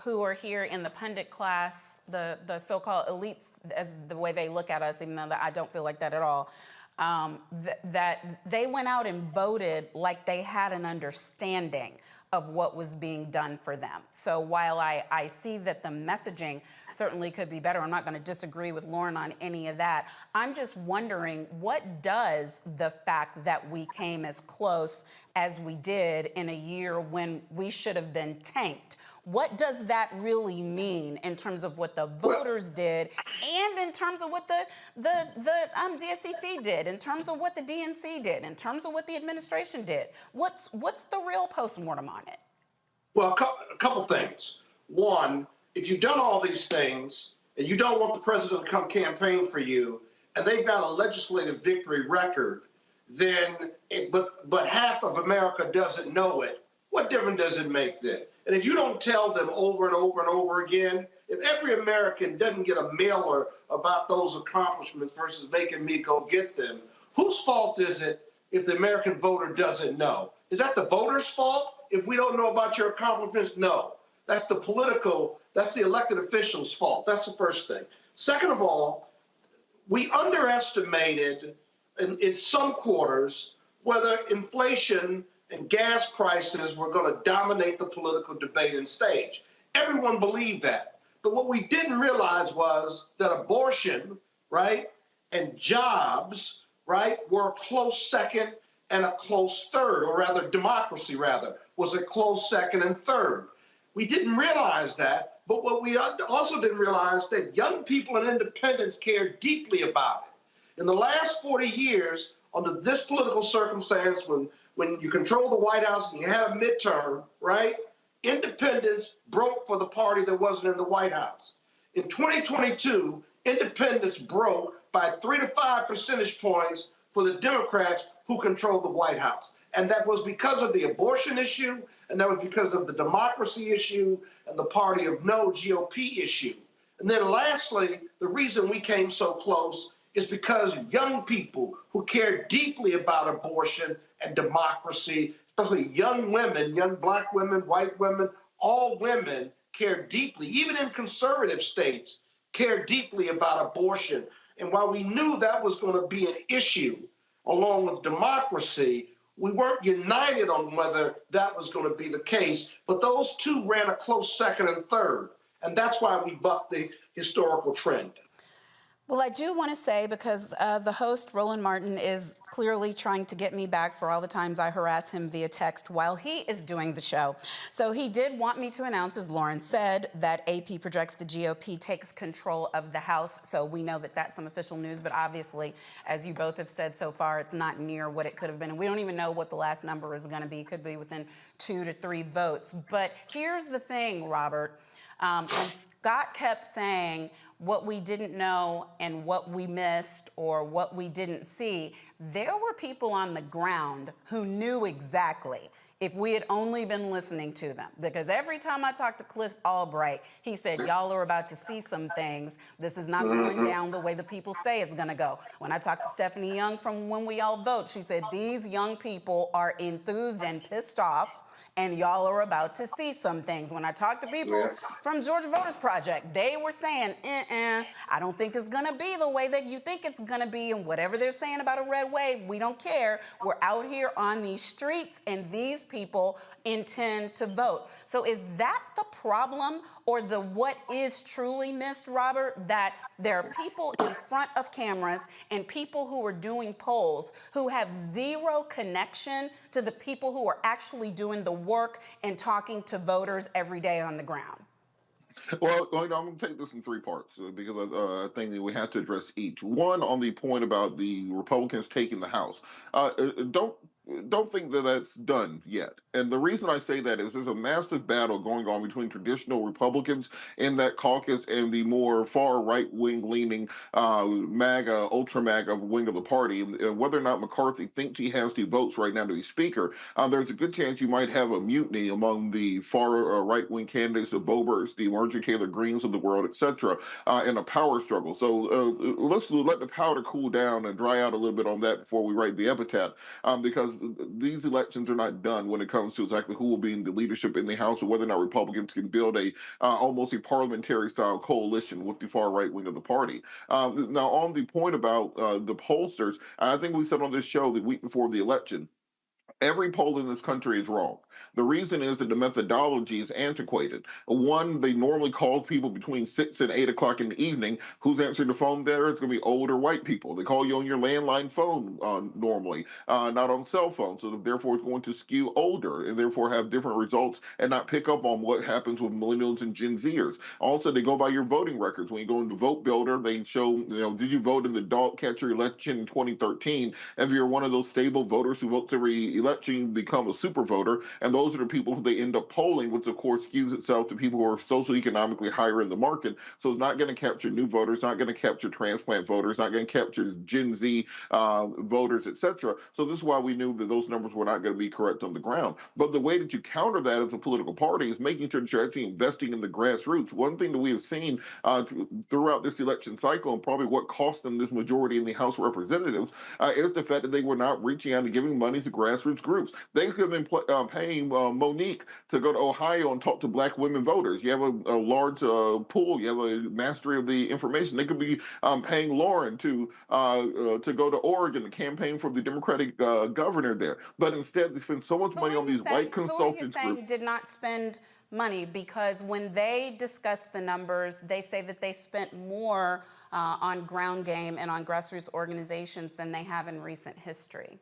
who are here in the pundit class, the so-called elites, as the way they look at us, even though I don't feel like that at all, that they went out and voted like they had an understanding of what was being done for them. So while I see that the messaging certainly could be better, I'm not going to disagree with Lauren on any of that. I'm just wondering, what does the fact that we came as close as we did in a year when we should have been tanked, what does that really mean in terms of what the voters did and in terms of what the DSCC did, in terms of what the DNC did, in terms of what the administration did? What's the real postmortem on it? Well, a couple things. One, if you've done all these things and you don't want the president to come campaign for you, and they've got a legislative victory record, then, but half of America doesn't know it, what difference does it make then? And if you don't tell them over and over and over again, if every American doesn't get a mailer about those accomplishments versus making me go get them, whose fault is it if the American voter doesn't know? Is that the voter's fault if we don't know about your accomplishments? No. That's the elected officials' fault. That's the first thing. Second of all, we underestimated in some quarters whether inflation and gas prices were going to dominate the political debate and stage. Everyone believed that. But what we didn't realize was that abortion, right, and jobs, right, were a close second and a close third, or rather democracy, was a close second and third. We didn't realize that, but what we also didn't realize that young people and independents care deeply about it. In the last 40 years, under this political circumstance, when you control the White House and you have a midterm, right, independents broke for the party that wasn't in the White House. In 2022, independents broke by 3 to 5 percentage points for the Democrats who controlled the White House. And that was because of the abortion issue, and that was because of the democracy issue and the party of no GOP issue. And then lastly, the reason we came so close is because young people who care deeply about abortion and democracy, especially young women, young black women, white women, all women care deeply, even in conservative states, care deeply about abortion. And while we knew that was going to be an issue along with democracy, we weren't united on whether that was going to be the case, but those two ran a close second and third. And that's why we bucked the historical trend. Well, I do want to say, because the host, Roland Martin, is clearly trying to get me back for all the times I harass him via text while he is doing the show. So he did want me to announce, as Lauren said, that AP projects the GOP takes control of the House. So we know that that's some official news, but obviously, as you both have said so far, it's not near what it could have been. And we don't even know what the last number is going to be. It could be within 2 to 3 votes. But here's the thing, Robert. When Scott kept saying what we didn't know and what we missed or what we didn't see, there were people on the ground who knew exactly if we had only been listening to them. Because every time I talked to Cliff Albright, he said, y'all are about to see some things. This is not going down the way the people say it's gonna go. When I talked to Stephanie Young from When We All Vote, she said, these young people are enthused and pissed off, and y'all are about to see some things. When I talked to people from Georgia Voters Project, they were saying, I don't think it's gonna be the way that you think it's gonna be, and whatever they're saying about a red wave, we don't care. We're out here on these streets, and these people intend to vote. So is that the problem, or the what is truly missed, Robert, that there are people in front of cameras and people who are doing polls who have zero connection to the people who are actually doing the work and talking to voters every day on the ground? Well, I'm going to take this in 3 parts because I think that we have to address each. One, on the point about the Republicans taking the House. Don't think that that's done yet. And the reason I say that is there's a massive battle going on between traditional Republicans in that caucus and the more far right-wing leaning MAGA, ultra-MAGA wing of the party. And whether or not McCarthy thinks he has the votes right now to be speaker, there's a good chance you might have a mutiny among the far right-wing candidates, the Boeberts, the Marjorie Taylor Greens of the world, etc., in a power struggle. So let's let the powder cool down and dry out a little bit on that before we write the epitaph, because these elections are not done when it comes to exactly who will be in the leadership in the House, or whether or not Republicans can build a almost a parliamentary style coalition with the far right wing of the party. Now, on the point about the pollsters, I think we said on this show the week before the election, every poll in this country is wrong. The reason is that the methodology is antiquated. One, they normally call people between 6 and 8 o'clock in the evening. Who's answering the phone there? It's going to be older white people. They call you on your landline phone normally, not on cell phones. So therefore, it's going to skew older and therefore have different results and not pick up on what happens with millennials and Gen Zers. Also, they go by your voting records. When you go into Vote Builder, they show, did you vote in the dog catcher election in 2013? If you're one of those stable voters who votes every election, you become a super voter. And those are the people who they end up polling, which of course skews itself to people who are socioeconomically higher in the market. So it's not going to capture new voters, not going to capture transplant voters, not going to capture Gen Z voters, etc. So this is why we knew that those numbers were not going to be correct on the ground. But the way that you counter that as a political party is making sure that you're actually investing in the grassroots. One thing that we have seen throughout this election cycle, and probably what cost them this majority in the House of Representatives, is the fact that they were not reaching out and giving money to grassroots groups. They could have been paying Monique to go to Ohio and talk to black women voters. You have a large pool. You have a mastery of the information. They could be paying Lauren to go to Oregon and campaign for the Democratic governor there. But instead, they spend so much money on these white consultants groups. Did not spend money, because when they discuss the numbers, they say that they spent more on ground game and on grassroots organizations than they have in recent history.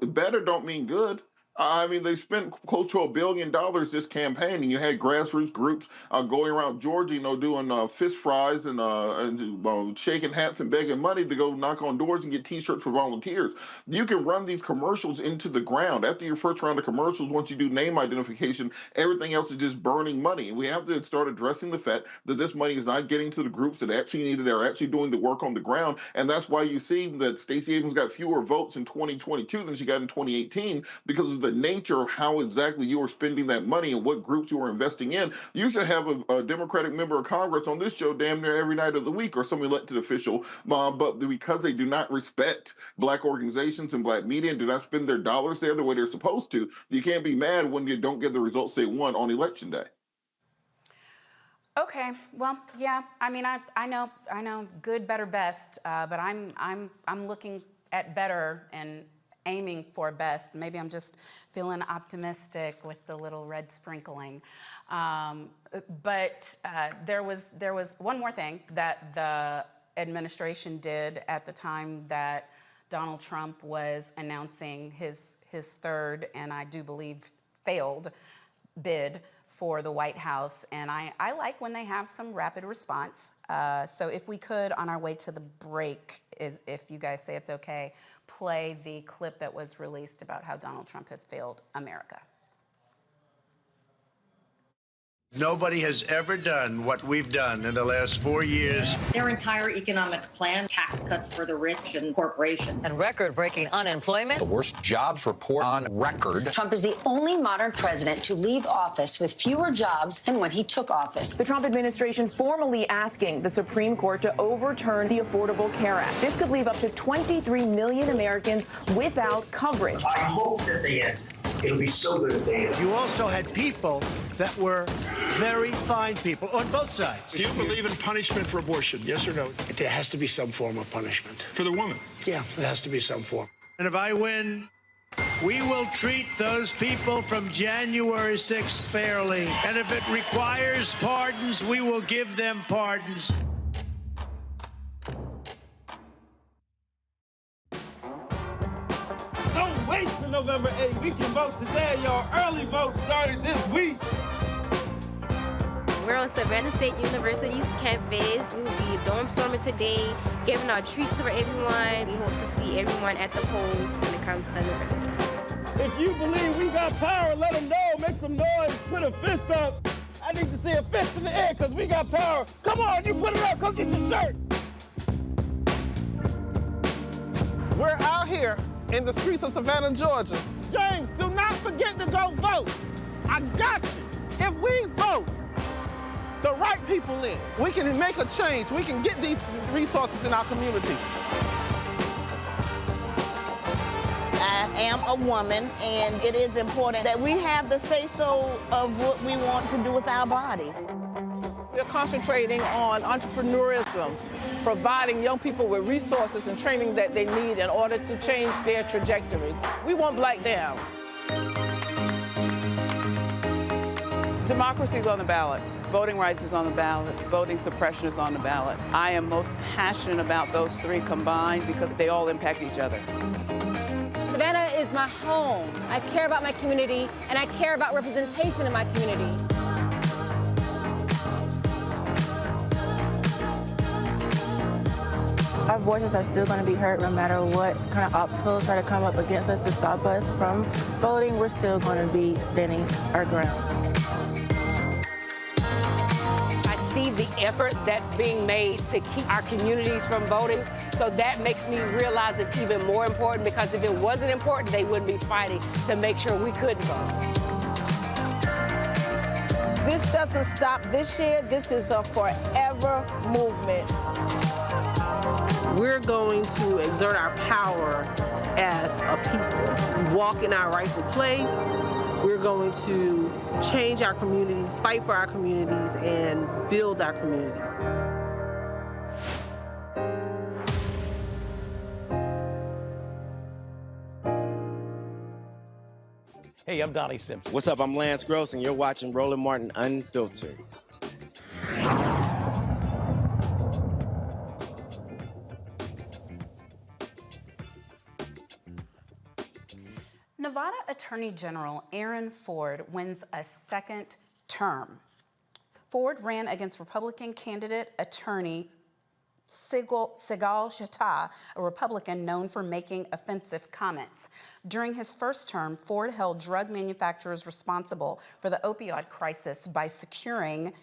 Better don't mean good. I mean, they spent close to $1 billion this campaign, and you had grassroots groups going around Georgia, doing fish fries and shaking hats and begging money to go knock on doors and get T-shirts for volunteers. You can run these commercials into the ground. After your first round of commercials, once you do name identification, everything else is just burning money. And we have to start addressing the fact that this money is not getting to the groups that actually need it. They're actually doing the work on the ground, and that's why you see that Stacey Abrams got fewer votes in 2022 than she got in 2018, because of the the nature of how exactly you are spending that money and what groups you are investing in, you should have a Democratic member of Congress on this show damn near every night of the week, or some elected official. But because they do not respect Black organizations and Black media and do not spend their dollars there the way they're supposed to, you can't be mad when you don't get the results they want on Election Day. Okay, well, yeah. I mean, I know, good, better, best. But I'm looking at better and aiming for best. Maybe I'm just feeling optimistic with the little red sprinkling. But there was one more thing that the administration did at the time that Donald Trump was announcing his third, and I do believe failed, bid for the White House, and I like when they have some rapid response. So if we could, on our way to the break, if you guys say it's okay, play the clip that was released about how Donald Trump has failed America. Nobody has ever done what we've done in the last 4 years. Their entire economic plan, tax cuts for the rich and corporations. And record-breaking unemployment. The worst jobs report on record. Trump is the only modern president to leave office with fewer jobs than when he took office. The Trump administration formally asking the Supreme Court to overturn the Affordable Care Act. This could leave up to 23 million Americans without coverage. I hope that they end. It'll be so good if they end. You also had people that were very fine people on both sides. Do you believe in punishment for abortion, yes or no? There has to be some form of punishment. For the woman? Yeah, there has to be some form. And if I win, we will treat those people from January 6th fairly. And if it requires pardons, we will give them pardons. Don't wait till November 8th. We can vote today, y'all. Early vote started this week. We're on Savannah State University's campus. We will be dorm storming today, giving out treats for everyone. We hope to see everyone at the polls when it comes to November. If you believe we got power, let them know. Make some noise. Put a fist up. I need to see a fist in the air because we got power. Come on, you put it up. Come get your shirt. We're out here in the streets of Savannah, Georgia. James, do not forget to go vote. I got you. If we vote the right people in, we can make a change. We can get these resources in our community. I am a woman, and it is important that we have the say-so of what we want to do with our bodies. We're concentrating on entrepreneurism, providing young people with resources and training that they need in order to change their trajectories. We want Black down. Democracy is on the ballot. Voting rights is on the ballot. Voting suppression is on the ballot. I am most passionate about those three combined because they all impact each other. Savannah is my home. I care about my community, and I care about representation in my community. Our voices are still going to be heard no matter what kind of obstacles try to come up against us to stop us from voting. We're still going to be standing our ground. I see the effort that's being made to keep our communities from voting, so that makes me realize it's even more important, because if it wasn't important, they wouldn't be fighting to make sure we couldn't vote. This doesn't stop this year. This is a forever movement. We're going to exert our power as a people, walk in our rightful place. We're going to change our communities, fight for our communities, and build our communities. Hey, I'm Donnie Simpson. What's up? I'm Lance Gross, and you're watching Roland Martin Unfiltered. Nevada Attorney General Aaron Ford wins a second term. Ford ran against Republican candidate attorney Sigal Shatta, a Republican known for making offensive comments. During his first term, Ford held drug manufacturers responsible for the opioid crisis by securing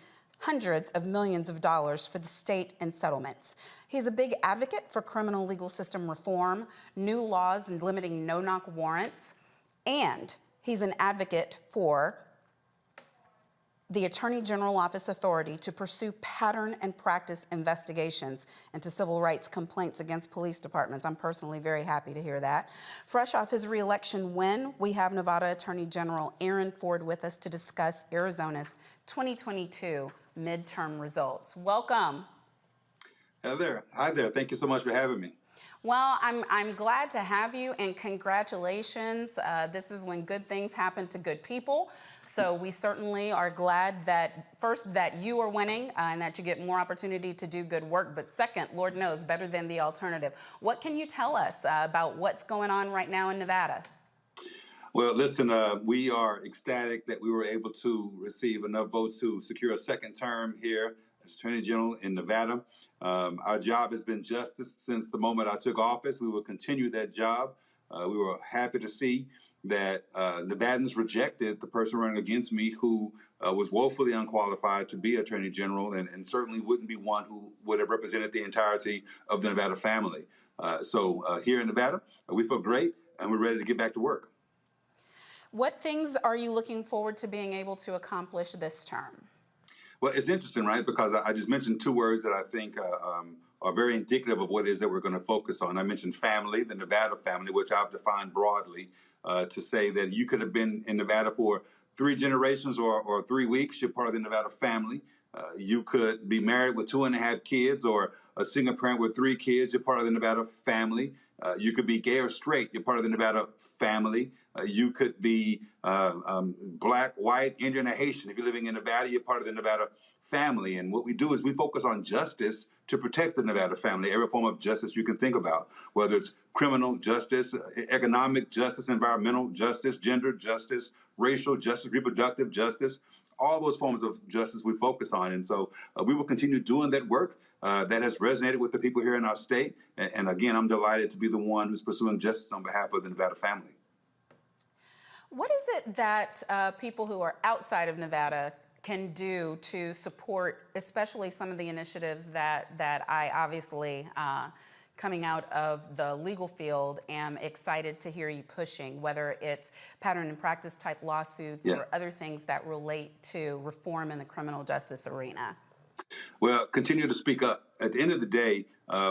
hundreds of millions of dollars for the state in settlements. He's a big advocate for criminal legal system reform, new laws and limiting no-knock warrants, and He's an advocate for the Attorney General Office authority to pursue pattern and practice investigations into civil rights complaints against police departments. I'm personally very happy to hear that. Fresh off his re-election win, we have Nevada Attorney General Aaron Ford with us to discuss Arizona's 2022 midterm results. Welcome. Hi there. Hi there. Thank you so much for having me. Well, I'm glad to have you, and congratulations. This is when good things happen to good people. So we certainly are glad that, first, that you are winning and that you get more opportunity to do good work. But second, Lord knows, better than the alternative. What can you tell us about what's going on right now in Nevada? Well, listen, we are ecstatic that we were able to receive enough votes to secure a second term here as Attorney General in Nevada. Our job has been justice since the moment I took office. We will continue that job. We were happy to see that Nevadans rejected the person running against me who was woefully unqualified to be Attorney General and certainly wouldn't be one who would have represented the entirety of the Nevada family. So here in Nevada, we feel great and we're ready to get back to work. What things are you looking forward to being able to accomplish this term? Well, it's interesting, right? Because I just mentioned two words that I think are very indicative of what it is that we're going to focus on. I mentioned family, the Nevada family, which I've defined broadly to say that you could have been in Nevada for 3 generations or 3 weeks. You're part of the Nevada family. You could be married with 2.5 kids or a single parent with 3 kids. You're part of the Nevada family. You could be gay or straight. You're part of the Nevada family. You could be black, white, Indian, or Haitian. If you're living in Nevada, you're part of the Nevada family. And what we do is we focus on justice to protect the Nevada family, every form of justice you can think about, whether it's criminal justice, economic justice, environmental justice, gender justice, racial justice, reproductive justice, all those forms of justice we focus on. And so we will continue doing that work. That has resonated with the people here in our state. And again, I'm delighted to be the one who's pursuing justice on behalf of the Nevada family. What is it that people who are outside of Nevada can do to support, especially some of the initiatives that I obviously, coming out of the legal field, am excited to hear you pushing, whether it's pattern and practice type lawsuits or other things that relate to reform in the criminal justice arena? Well, continue to speak up. At the end of the day,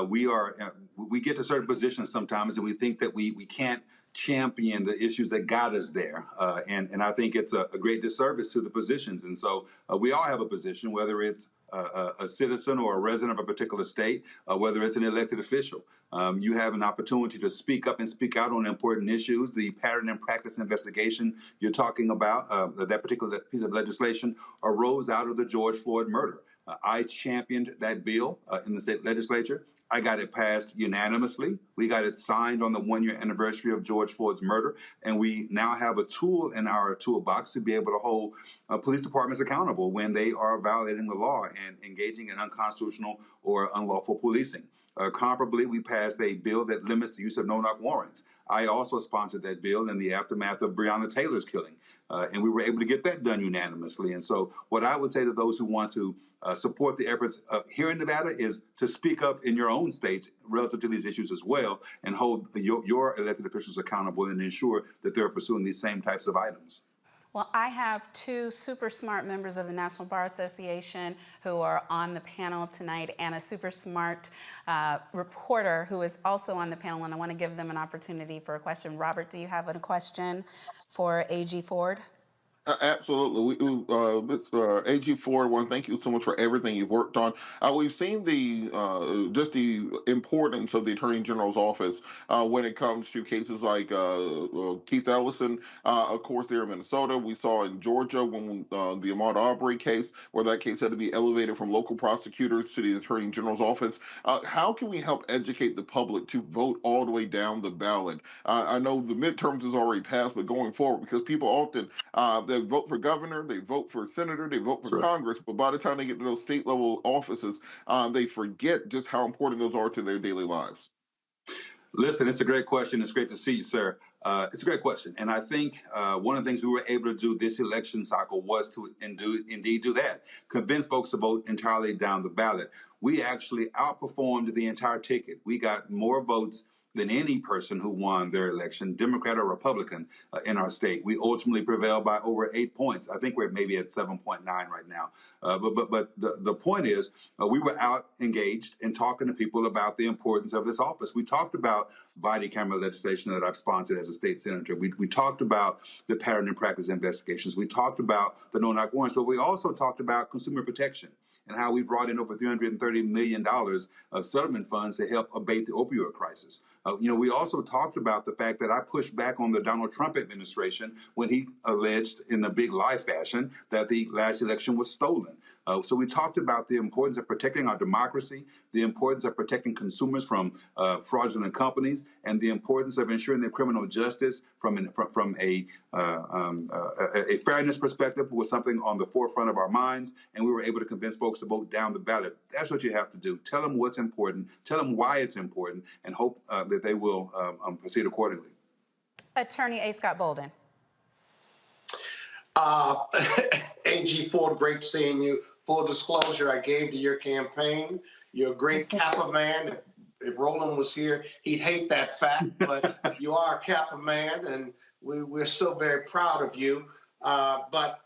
we get to certain positions sometimes and we think that we can't champion the issues that got us there. And I think it's a great disservice to the positions. And so we all have a position, whether it's a citizen or a resident of a particular state, whether it's an elected official. You have an opportunity to speak up and speak out on important issues. The pattern and practice investigation you're talking about, that particular piece of legislation arose out of the George Floyd murder. I championed that bill in the state legislature. I got it passed unanimously. We got it signed on the 1-year anniversary of George Floyd's murder. And we now have a tool in our toolbox to be able to hold police departments accountable when they are violating the law and engaging in unconstitutional or unlawful policing. Comparably, we passed a bill that limits the use of no-knock warrants. I also sponsored that bill in the aftermath of Breonna Taylor's killing. And we were able to get that done unanimously. And so what I would say to those who want to support the efforts here in Nevada is to speak up in your own states relative to these issues as well and hold your elected officials accountable and ensure that they're pursuing these same types of items. Well, I have 2 super smart members of the National Bar Association who are on the panel tonight and a super smart reporter who is also on the panel, and I want to give them an opportunity for a question. Robert, do you have a question for AG Ford? Absolutely. AG Ford, one, thank you so much for everything you've worked on. We've seen just the importance of the Attorney General's office when it comes to cases like Keith Ellison, of course, there in Minnesota. We saw in Georgia when the Ahmaud Arbery case, where that case had to be elevated from local prosecutors to the Attorney General's office. How can we help educate the public to vote all the way down the ballot? I know the midterms is already passed, but going forward, because people often they vote for governor, they vote for senator, they vote for Congress, but by the time they get to those state level offices, they forget just how important those are to their daily lives. Listen, it's a great question. It's great to see you, sir. It's a great question. And I think one of the things we were able to do this election cycle was to indeed do that, convince folks to vote entirely down the ballot. We actually outperformed the entire ticket. We got more votes than any person who won their election, Democrat or Republican, in our state. We ultimately prevailed by over 8 points. I think we're maybe at 7.9 right now. But the point is, we were out engaged in talking to people about the importance of this office. We talked about body camera legislation that I've sponsored as a state senator. We talked about the pattern and practice investigations. We talked about the no-knock warrants, but we also talked about consumer protection and how we brought in over $330 million of settlement funds to help abate the opioid crisis. We also talked about the fact that I pushed back on the Donald Trump administration when he alleged in a big lie fashion that the last election was stolen. So we talked about the importance of protecting our democracy, the importance of protecting consumers from fraudulent companies, and the importance of ensuring that criminal justice from a fairness perspective was something on the forefront of our minds, and we were able to convince folks to vote down the ballot. That's what you have to do. Tell them what's important, tell them why it's important, and hope that they will proceed accordingly. Attorney A. Scott Bolden. A.G. Ford, great seeing you. Full disclosure, I gave to your campaign. You're a great Kappa man. If Roland was here, he'd hate that fact, but you are a Kappa man, and we're so very proud of you. But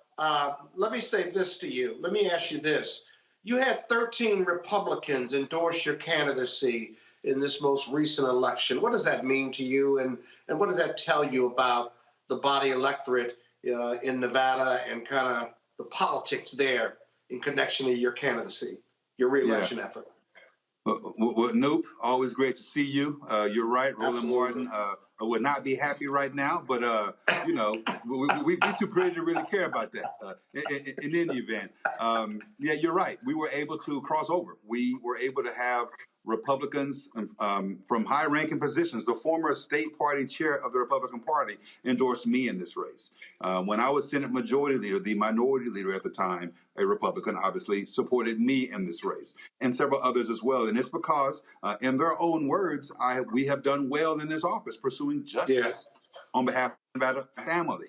let me say this to you. Let me ask you this. You had 13 Republicans endorse your candidacy in this most recent election. What does that mean to you, and what does that tell you about the body electorate in Nevada and kind of the politics there in connection to your candidacy, your reelection effort? Well, Noop, always great to see you. You're right, Roland Martin would not be happy right now, but we're too pretty to really care about that. In any event, yeah, you're right. We were able to cross over. We were able to have Republicans from high-ranking positions. The former state party chair of the Republican Party endorsed me in this race. When I was Senate Majority Leader, the minority leader at the time, a Republican, obviously, supported me in this race, and several others as well. And it's because, in their own words, we have done well in this office, pursuing justice on behalf of the Nevada family.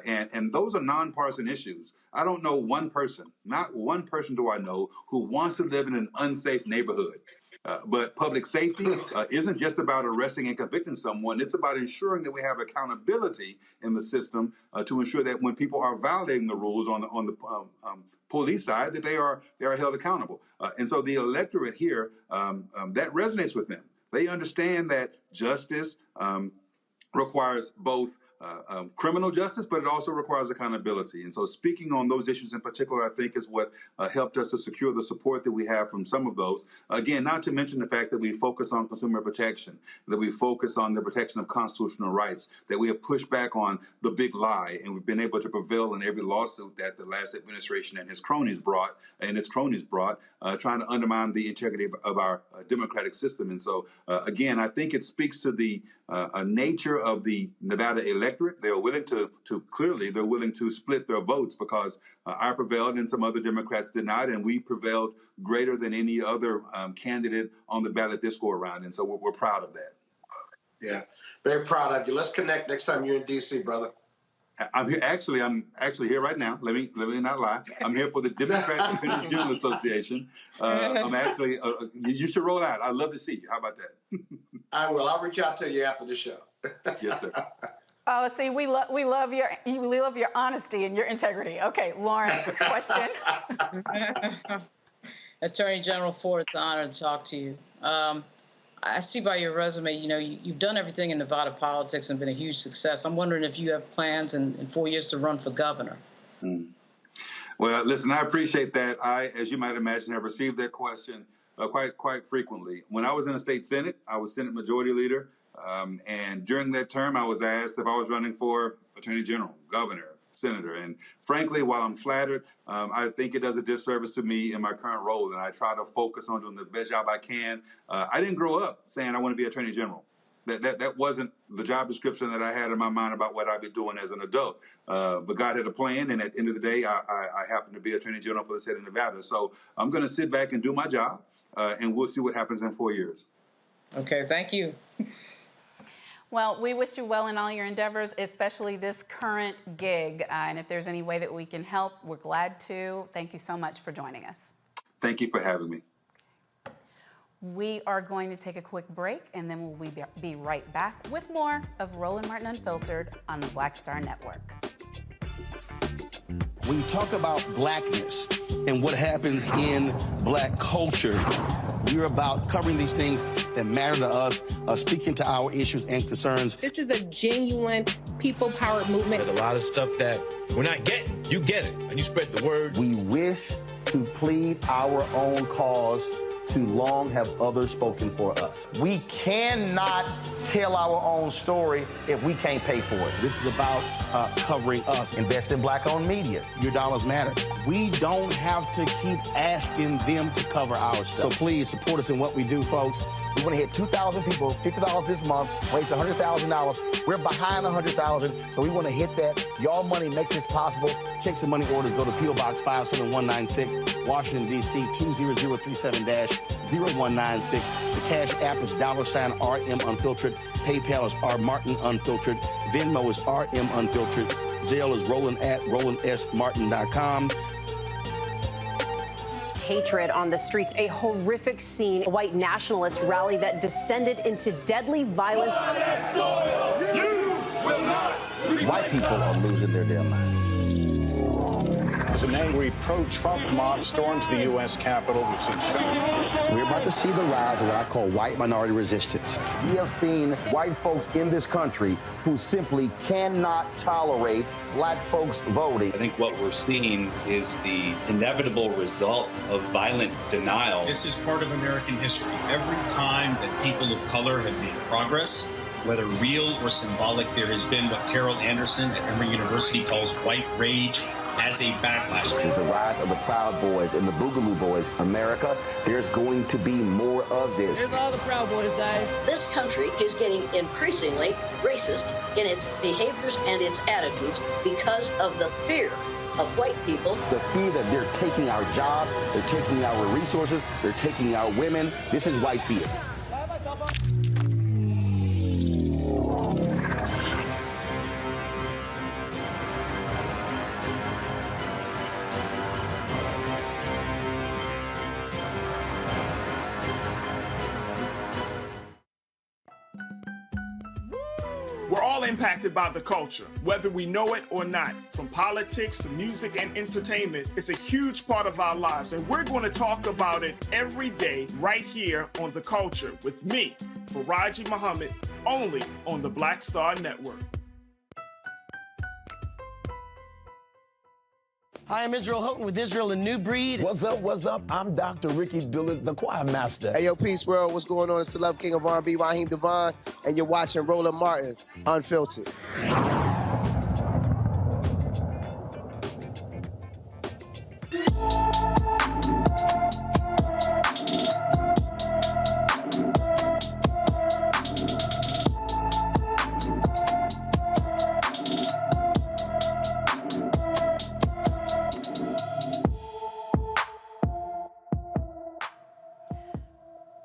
And those are nonpartisan issues. I don't know one person, not one person do I know, who wants to live in an unsafe neighborhood. But public safety isn't just about arresting and convicting someone. It's about ensuring that we have accountability in the system to ensure that when people are violating the rules on the police side, that they are held accountable. And so the electorate here, that resonates with them. They understand that justice requires both criminal justice, but it also requires accountability. And so speaking on those issues in particular, I think is what helped us to secure the support that we have from some of those. Again, not to mention the fact that we focus on consumer protection, that we focus on the protection of constitutional rights, that we have pushed back on the big lie, and we've been able to prevail in every lawsuit that the last administration and its cronies brought, trying to undermine the integrity of our democratic system. And so, again, I think it speaks to the nature of the Nevada electorate. They're willing they're willing to split their votes because I prevailed and some other Democrats did not, and we prevailed greater than any other candidate on the ballot this go around. And so we're proud of that. Yeah, very proud of you. Let's connect next time you're in D.C., brother. I'm here. I'm actually here right now. Let me not lie. I'm here for the Democratic Independence Journal Association. I'm actually. You should roll out. I'd love to see you. How about that? I will. I'll reach out to you after the show. Yes, sir. Oh, see, we love your honesty and your integrity. Okay, Lauren, question. Attorney General Ford, it's an honor to talk to you. I see by your resume, you've done everything in Nevada politics and been a huge success. I'm wondering if you have plans in 4 years to run for governor. Well, listen, I appreciate that. I, as you might imagine, have received that question quite frequently. When I was in the state Senate, I was Senate Majority Leader. And during that term, I was asked if I was running for Attorney General, Governor, Senator. And frankly, while I'm flattered, I think it does a disservice to me in my current role. And I try to focus on doing the best job I can. I didn't grow up saying I want to be Attorney General. That wasn't the job description that I had in my mind about what I'd be doing as an adult. But God had a plan. And at the end of the day, I happen to be Attorney General for the state of Nevada. So I'm going to sit back and do my job. And we'll see what happens in 4 years. Okay, thank you. Well, we wish you well in all your endeavors, especially this current gig. And if there's any way that we can help, we're glad to. Thank you so much for joining us. Thank you for having me. We are going to take a quick break, and then we'll be right back with more of Roland Martin Unfiltered on the Black Star Network. When you talk about blackness and what happens in black culture, we're about covering these things that matter to us, speaking to our issues and concerns. This is a genuine people-powered movement. There's a lot of stuff that we're not getting. You get it, and you spread the word. We wish to plead our own cause. Too long have others spoken for us. We cannot tell our own story if we can't pay for it. This is about covering us. Invest in black-owned media. Your dollars matter. We don't have to keep asking them to cover our stuff. So please support us in what we do, folks. We want to hit 2,000 people, $50 this month, raise $100,000. We're behind 100,000, so we want to hit that. Y'all money makes this possible. Checks and money orders go to P.O. Box 57196, Washington, D.C. 20037-0196. The Cash App is $RM Unfiltered. PayPal is R Martin Unfiltered. Venmo is RM Unfiltered. Zelle is Roland@RolandSMartin.com. Hatred on the streets, a horrific scene, a white nationalist rally that descended into deadly violence. White people are losing their damn minds. As an angry pro-Trump mob storms the U.S. Capitol, we've seen shooting. We're about to see the rise of what I call white minority resistance. We have seen white folks in this country who simply cannot tolerate black folks voting. I think what we're seeing is the inevitable result of violent denial. This is part of American history. Every time that people of color have made progress, whether real or symbolic, there has been what Carol Anderson at Emory University calls white rage as a backlash. This is the rise of the Proud Boys and the Boogaloo Boys. America, there's going to be more of this. Here's all the Proud Boys, guys. This country is getting increasingly racist in its behaviors and its attitudes because of the fear of white people. The fear that they're taking our jobs, they're taking our resources, they're taking our women. This is white fear. We're all impacted by the culture, whether we know it or not. From politics to music and entertainment, it's a huge part of our lives, and we're going to talk about it every day right here on The Culture with me, Faraji Muhammad, only on the Black Star Network. Hi, I'm Israel Houghton with Israel, a New Breed. What's up, what's up? I'm Dr. Ricky Dillard, the choir master. Hey, yo, Peace World, what's going on? It's Celeb King of R&B, Raheem Devon, and you're watching Roland Martin Unfiltered.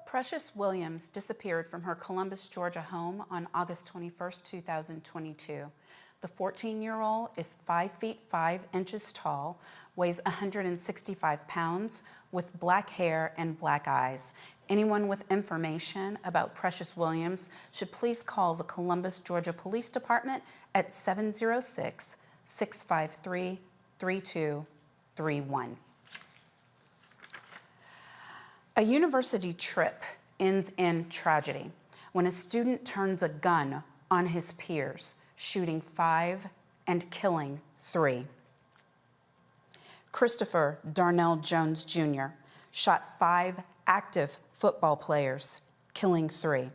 Precious Williams disappeared from her Columbus, Georgia home on August 21st, 2022. The 14-year-old is 5 feet 5 inches tall, weighs 165 pounds, with black hair and black eyes. Anyone with information about Precious Williams should please call the Columbus, Georgia Police Department at 706-653-3231. A university trip ends in tragedy when a student turns a gun on his peers, shooting 5 and killing 3. Christopher Darnell Jones Jr. shot 5 active football players, killing 3.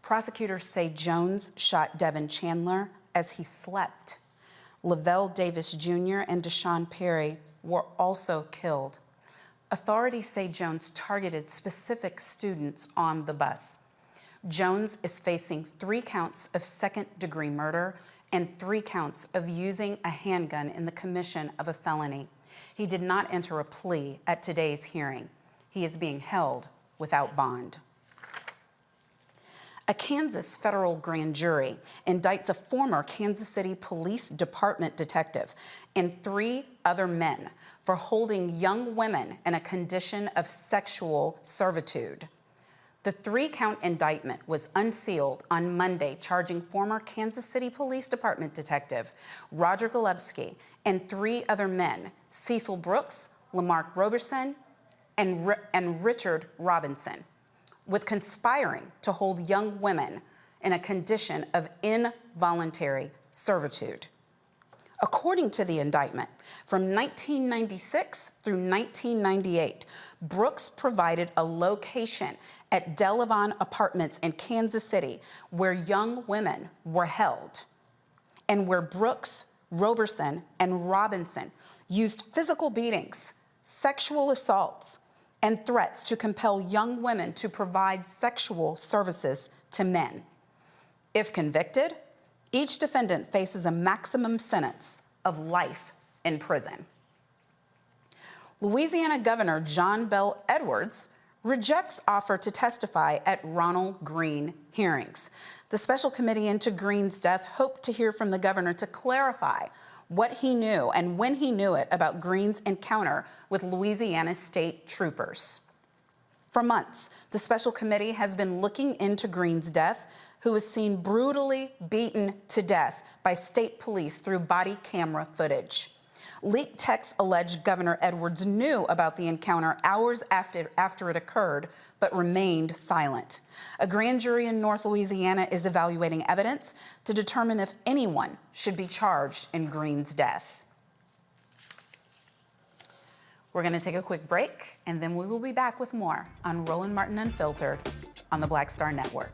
Prosecutors say Jones shot Devin Chandler as he slept. Lavelle Davis Jr. and Deshaun Perry were also killed. Authorities say Jones targeted specific students on the bus. Jones is facing 3 counts of second-degree murder and 3 counts of using a handgun in the commission of a felony. He did not enter a plea at today's hearing. He is being held without bond. A Kansas federal grand jury indicts a former Kansas City Police Department detective and 3 other men for holding young women in a condition of sexual servitude. The 3-count indictment was unsealed on Monday, charging former Kansas City Police Department detective Roger Golubsky and 3 other men, Cecil Brooks, Lamarck Roberson, and Richard Robinson, with conspiring to hold young women in a condition of involuntary servitude. According to the indictment, from 1996 through 1998, Brooks provided a location at Delavon Apartments in Kansas City where young women were held, and where Brooks, Roberson, and Robinson used physical beatings, sexual assaults, and threats to compel young women to provide sexual services to men. If convicted, each defendant faces a maximum sentence of life in prison. Louisiana Governor John Bel Edwards rejects offer to testify at Ronald Greene hearings. The special committee into Greene's death hoped to hear from the governor to clarify what he knew and when he knew it about Greene's encounter with Louisiana state troopers. For months, the special committee has been looking into Greene's death, who was seen brutally beaten to death by state police through body camera footage. Leaked texts allege Governor Edwards knew about the encounter hours after it occurred, but remained silent. A grand jury in North Louisiana is evaluating evidence to determine if anyone should be charged in Greene's death. We're going to take a quick break, and then we will be back with more on Roland Martin Unfiltered on the Black Star Network.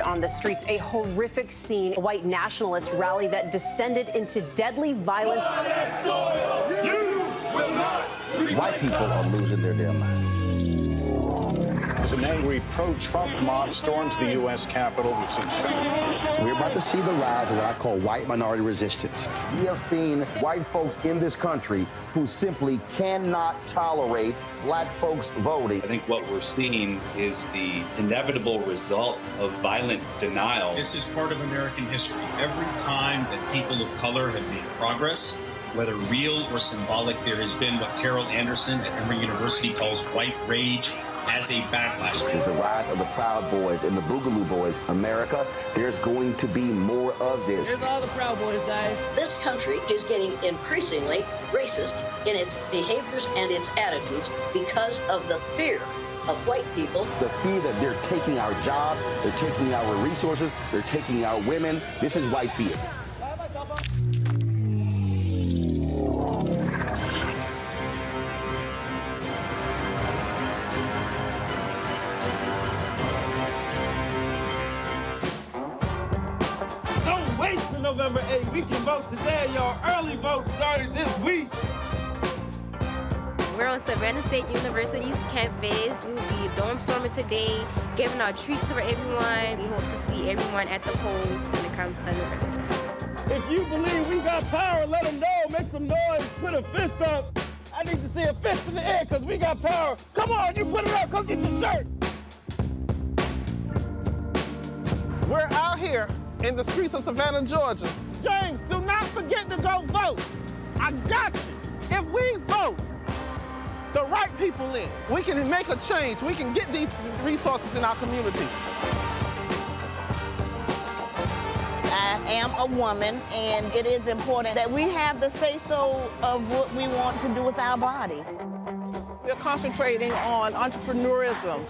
On the streets, a horrific scene, a white nationalist rally that descended into deadly violence. White people are losing their damn minds. As an angry pro-Trump mob storms the U.S. Capitol, we've seen shooting. We're about to see the rise of what I call white minority resistance. We have seen white folks in this country who simply cannot tolerate black folks voting. I think what we're seeing is the inevitable result of violent denial. This is part of American history. Every time that people of color have made progress, whether real or symbolic, there has been what Carol Anderson at Emory University calls white rage as a backlash. This is the rise of the Proud Boys and the Boogaloo Boys. America, there's going to be more of this. Here's all the Proud Boys, guys. This country is getting increasingly racist in its behaviors and its attitudes because of the fear of white people. The fear that they're taking our jobs, they're taking our resources, they're taking our women. This is white fear. November 8th. We can vote today, y'all. Early vote started this week. We're on Savannah State University's campus. We will be dorm storming today, giving out treats for everyone. We hope to see everyone at the polls when it comes to November. If you believe we got power, let them know. Make some noise. Put a fist up. I need to see a fist in the air because we got power. Come on, you put it up. Come get your shirt. We're out here in the streets of Savannah, Georgia. James, do not forget to go vote. I got you. If we vote the right people in, we can make a change. We can get these resources in our community. I am a woman, and it is important that we have the say-so of what we want to do with our bodies. We're concentrating on entrepreneurism,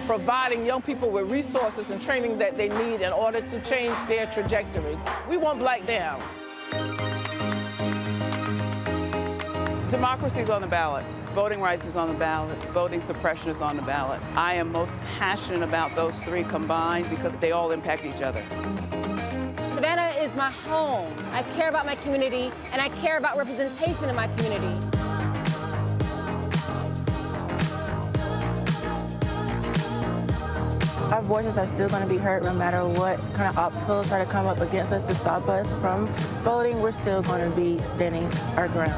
providing young people with resources and training that they need in order to change their trajectories. We want Black down. Democracy is on the ballot. Voting rights is on the ballot. Voting suppression is on the ballot. I am most passionate about those three combined because they all impact each other. Savannah is my home. I care about my community, and I care about representation in my community. Our voices are still going to be heard no matter what kind of obstacles try to come up against us to stop us from voting. We're still going to be standing our ground.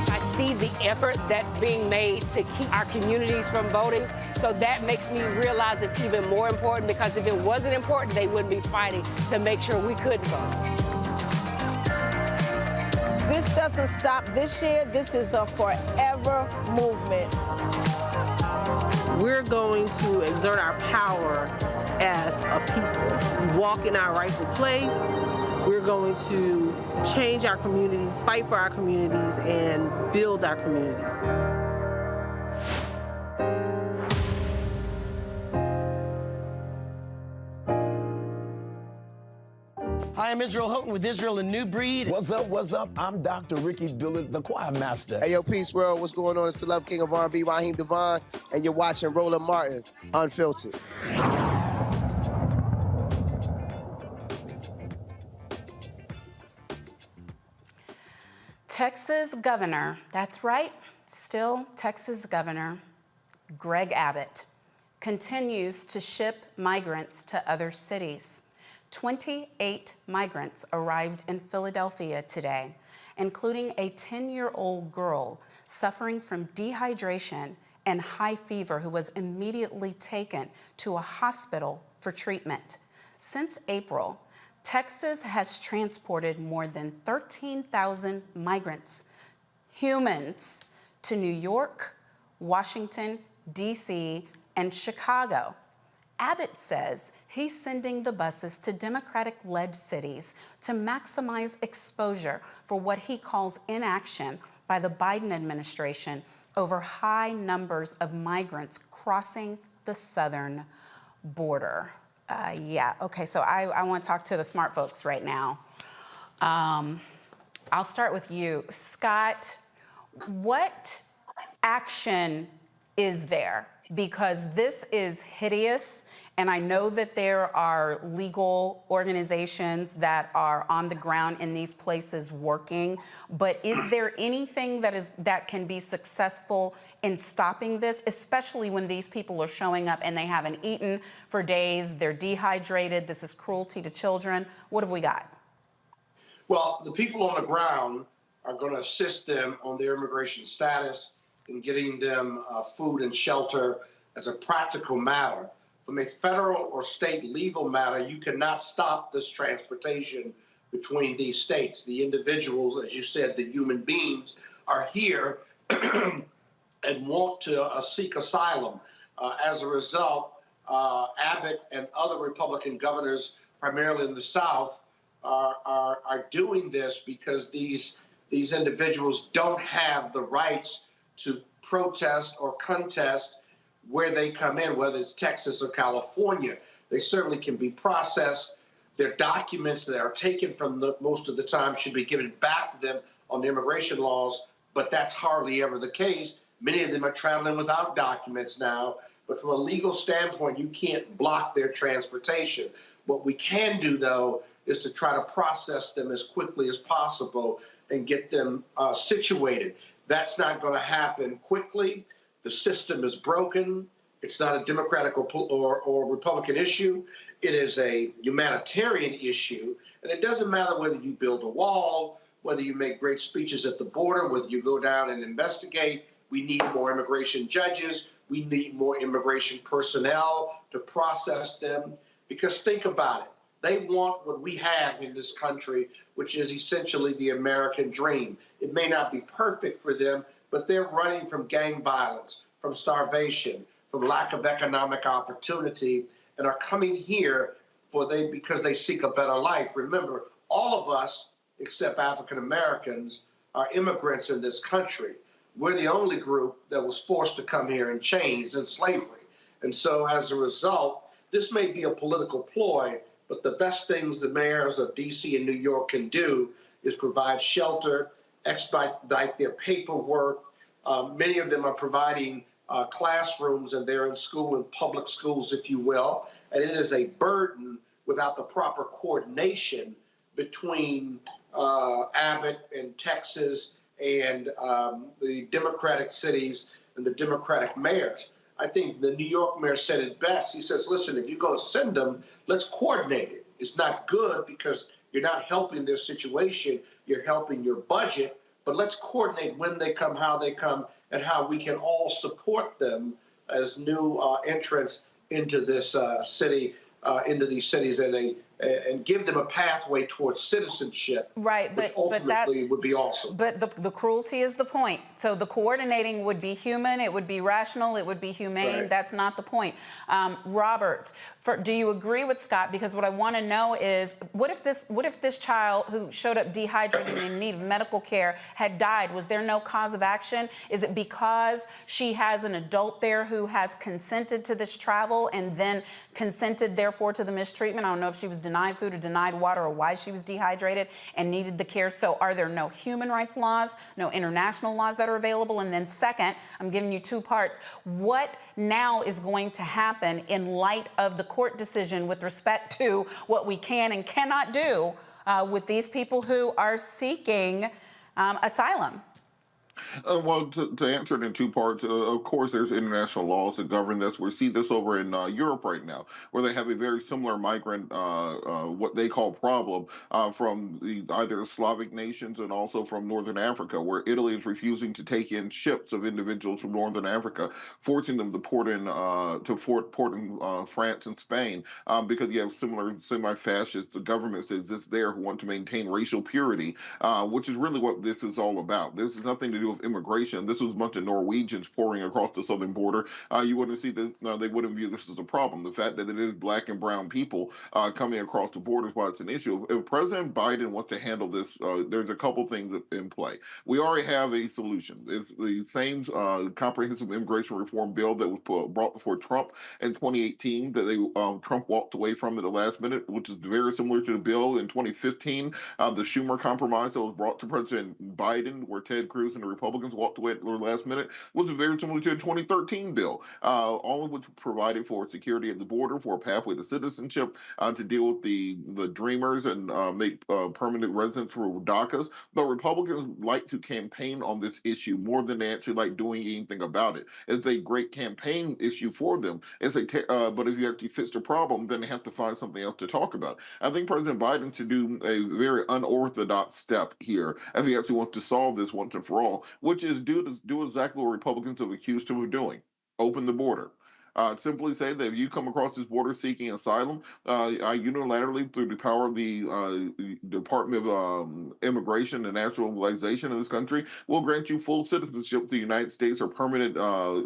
I see the effort that's being made to keep our communities from voting, So that makes me realize it's even more important, because if it wasn't important, they wouldn't be fighting to make sure we could vote. This doesn't stop this year. This is a forever movement. We're going to exert our power as a people, walk in our rightful place. We're going to change our communities, fight for our communities, and build our communities. Hi, I'm Israel Houghton with Israel A New Breed. What's up, what's up? I'm Dr. Ricky Dillard, the choir master. Hey, yo, peace world. What's going on? It's the Love King of R&B, Raheem Devon, and you're watching Roland Martin Unfiltered. Texas Governor, that's right, still Texas Governor Greg Abbott continues to ship migrants to other cities. 28 migrants arrived in Philadelphia today, including a 10-year-old girl suffering from dehydration and high fever who was immediately taken to a hospital for treatment. Since April, Texas has transported more than 13,000 migrants, humans, to New York, Washington, D.C., and Chicago. Abbott says he's sending the buses to Democratic-led cities to maximize exposure for what he calls inaction by the Biden administration over high numbers of migrants crossing the southern border. Okay, so I want to talk to the smart folks right now. I'll start with you. Scott, what action is there? Because this is hideous, and I know that there are legal organizations that are on the ground in these places working, but is there anything that can be successful in stopping this, especially when these people are showing up and they haven't eaten for days, they're dehydrated, this is cruelty to children? What have we got? Well, the people on the ground are going to assist them on their immigration status and getting them food and shelter as a practical matter. From a federal or state legal matter, you cannot stop this transportation between these states. The individuals, as you said, the human beings, are here and want to seek asylum. As a result, Abbott and other Republican governors, primarily in the South, are doing this because these individuals don't have the rights to protest or contest where they come in, whether it's Texas or California. They certainly can be processed. Their documents that are taken from them most of the time should be given back to them on the immigration laws, but that's hardly ever the case. Many of them are traveling without documents now, but from a legal standpoint, you can't block their transportation. What we can do, though, is to try to process them as quickly as possible and get them situated. That's not going to happen quickly. The system is broken. It's not a Democratic or Republican issue. It is a humanitarian issue. And it doesn't matter whether you build a wall, whether you make great speeches at the border, whether you go down and investigate. We need more immigration judges. We need more immigration personnel to process them. Because think about it. They want what we have in this country, which is essentially the American dream. It may not be perfect for them, but they're running from gang violence, from starvation, from lack of economic opportunity, and are coming here because they seek a better life. Remember, all of us, except African Americans, are immigrants in this country. We're the only group that was forced to come here in chains and slavery. And so as a result, this may be a political ploy, but the best things the mayors of D.C. and New York can do is provide shelter, expedite their paperwork. Many of them are providing classrooms, and they're in school, in public schools, if you will. And it is a burden without the proper coordination between Abbott and Texas and the Democratic cities and the Democratic mayors. I think the New York mayor said it best. He says, listen, if you're going to send them, let's coordinate it. It's not good because you're not helping their situation. You're helping your budget. But let's coordinate when they come, how they come, and how we can all support them as new entrants into this city, into these cities, and give them a pathway towards citizenship, right? Which ultimately would be awesome. But the cruelty is the point. So the coordinating would be human, it would be rational, it would be humane. Right. That's not the point. Robert, do you agree with Scott? Because what I want to know is, what if this child who showed up dehydrated and in need of medical care had died? Was there no cause of action? Is it because she has an adult there who has consented to this travel and then consented, therefore, to the mistreatment? I don't know if she was denied food or denied water or why she was dehydrated and needed the care. So are there no human rights laws, no international laws that are available? And then second, I'm giving you two parts. What now is going to happen in light of the court decision with respect to what we can and cannot do with these people who are seeking asylum? Well, to answer it in two parts, of course, there's international laws that govern this. We see this over in Europe right now, where they have a very similar migrant, what they call problem, from either the Slavic nations and also from Northern Africa, where Italy is refusing to take in ships of individuals from Northern Africa, forcing them to port in France and Spain, because you have similar semi-fascist governments that exist there who want to maintain racial purity, which is really what this is all about. This has nothing to do with immigration. This was a bunch of Norwegians pouring across the southern border. You wouldn't see this. They wouldn't view this as a problem. The fact that it is black and brown people coming across the border is why it's an issue. If President Biden wants to handle this, there's a couple things in play. We already have a solution. It's the same comprehensive immigration reform bill that was brought before Trump in 2018 that Trump walked away from at the last minute, which is very similar to the bill in 2015, the Schumer compromise that was brought to President Biden, where Ted Cruz and the Republicans walked away at the last minute, was very similar to the 2013 bill, all of which provided for security at the border, for a pathway to citizenship, to deal with the dreamers and make permanent residence for DACAs. But Republicans like to campaign on this issue more than they actually like doing anything about it. It's a great campaign issue for them. But if you actually fix the problem, then they have to find something else to talk about. I think President Biden should do a very unorthodox step here if he actually wants to solve this once and for all, which is do exactly what Republicans have accused him of doing: open the border. Simply say that if you come across this border seeking asylum, unilaterally, through the power of the Department of Immigration and Naturalization in this country, will grant you full citizenship to the United States or permanent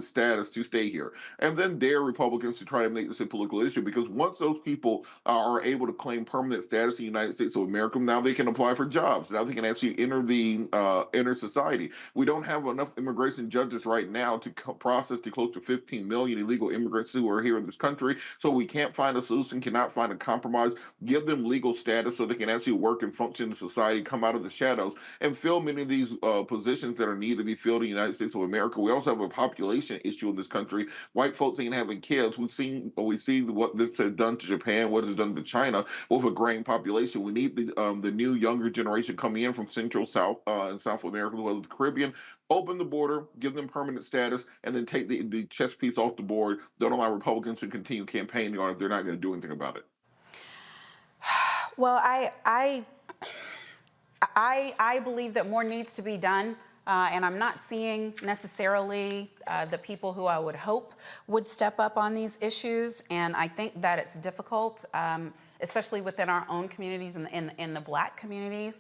status to stay here. And then dare Republicans to try to make this a political issue, because once those people are able to claim permanent status in the United States of America, now they can apply for jobs. Now they can actually enter society. We don't have enough immigration judges right now to process the close to 15 million illegal immigrants who are here in this country. So we can't find a solution, cannot find a compromise. Give them legal status so they can actually work and function in society, come out of the shadows, and fill many of these positions that are needed to be filled in the United States of America. We also have a population issue in this country. White folks ain't having kids. We see what this has done to Japan, what it's done to China with a graying population. We need the new younger generation coming in from Central, South, and South America, as well as the Caribbean. Open the border, give them permanent status, and then take the chess piece off the board. Don't allow Republicans to continue campaigning on it if they're not going to do anything about it. Well, I believe that more needs to be done, and I'm not seeing necessarily the people who I would hope would step up on these issues, and I think that it's difficult, especially within our own communities and in the Black communities,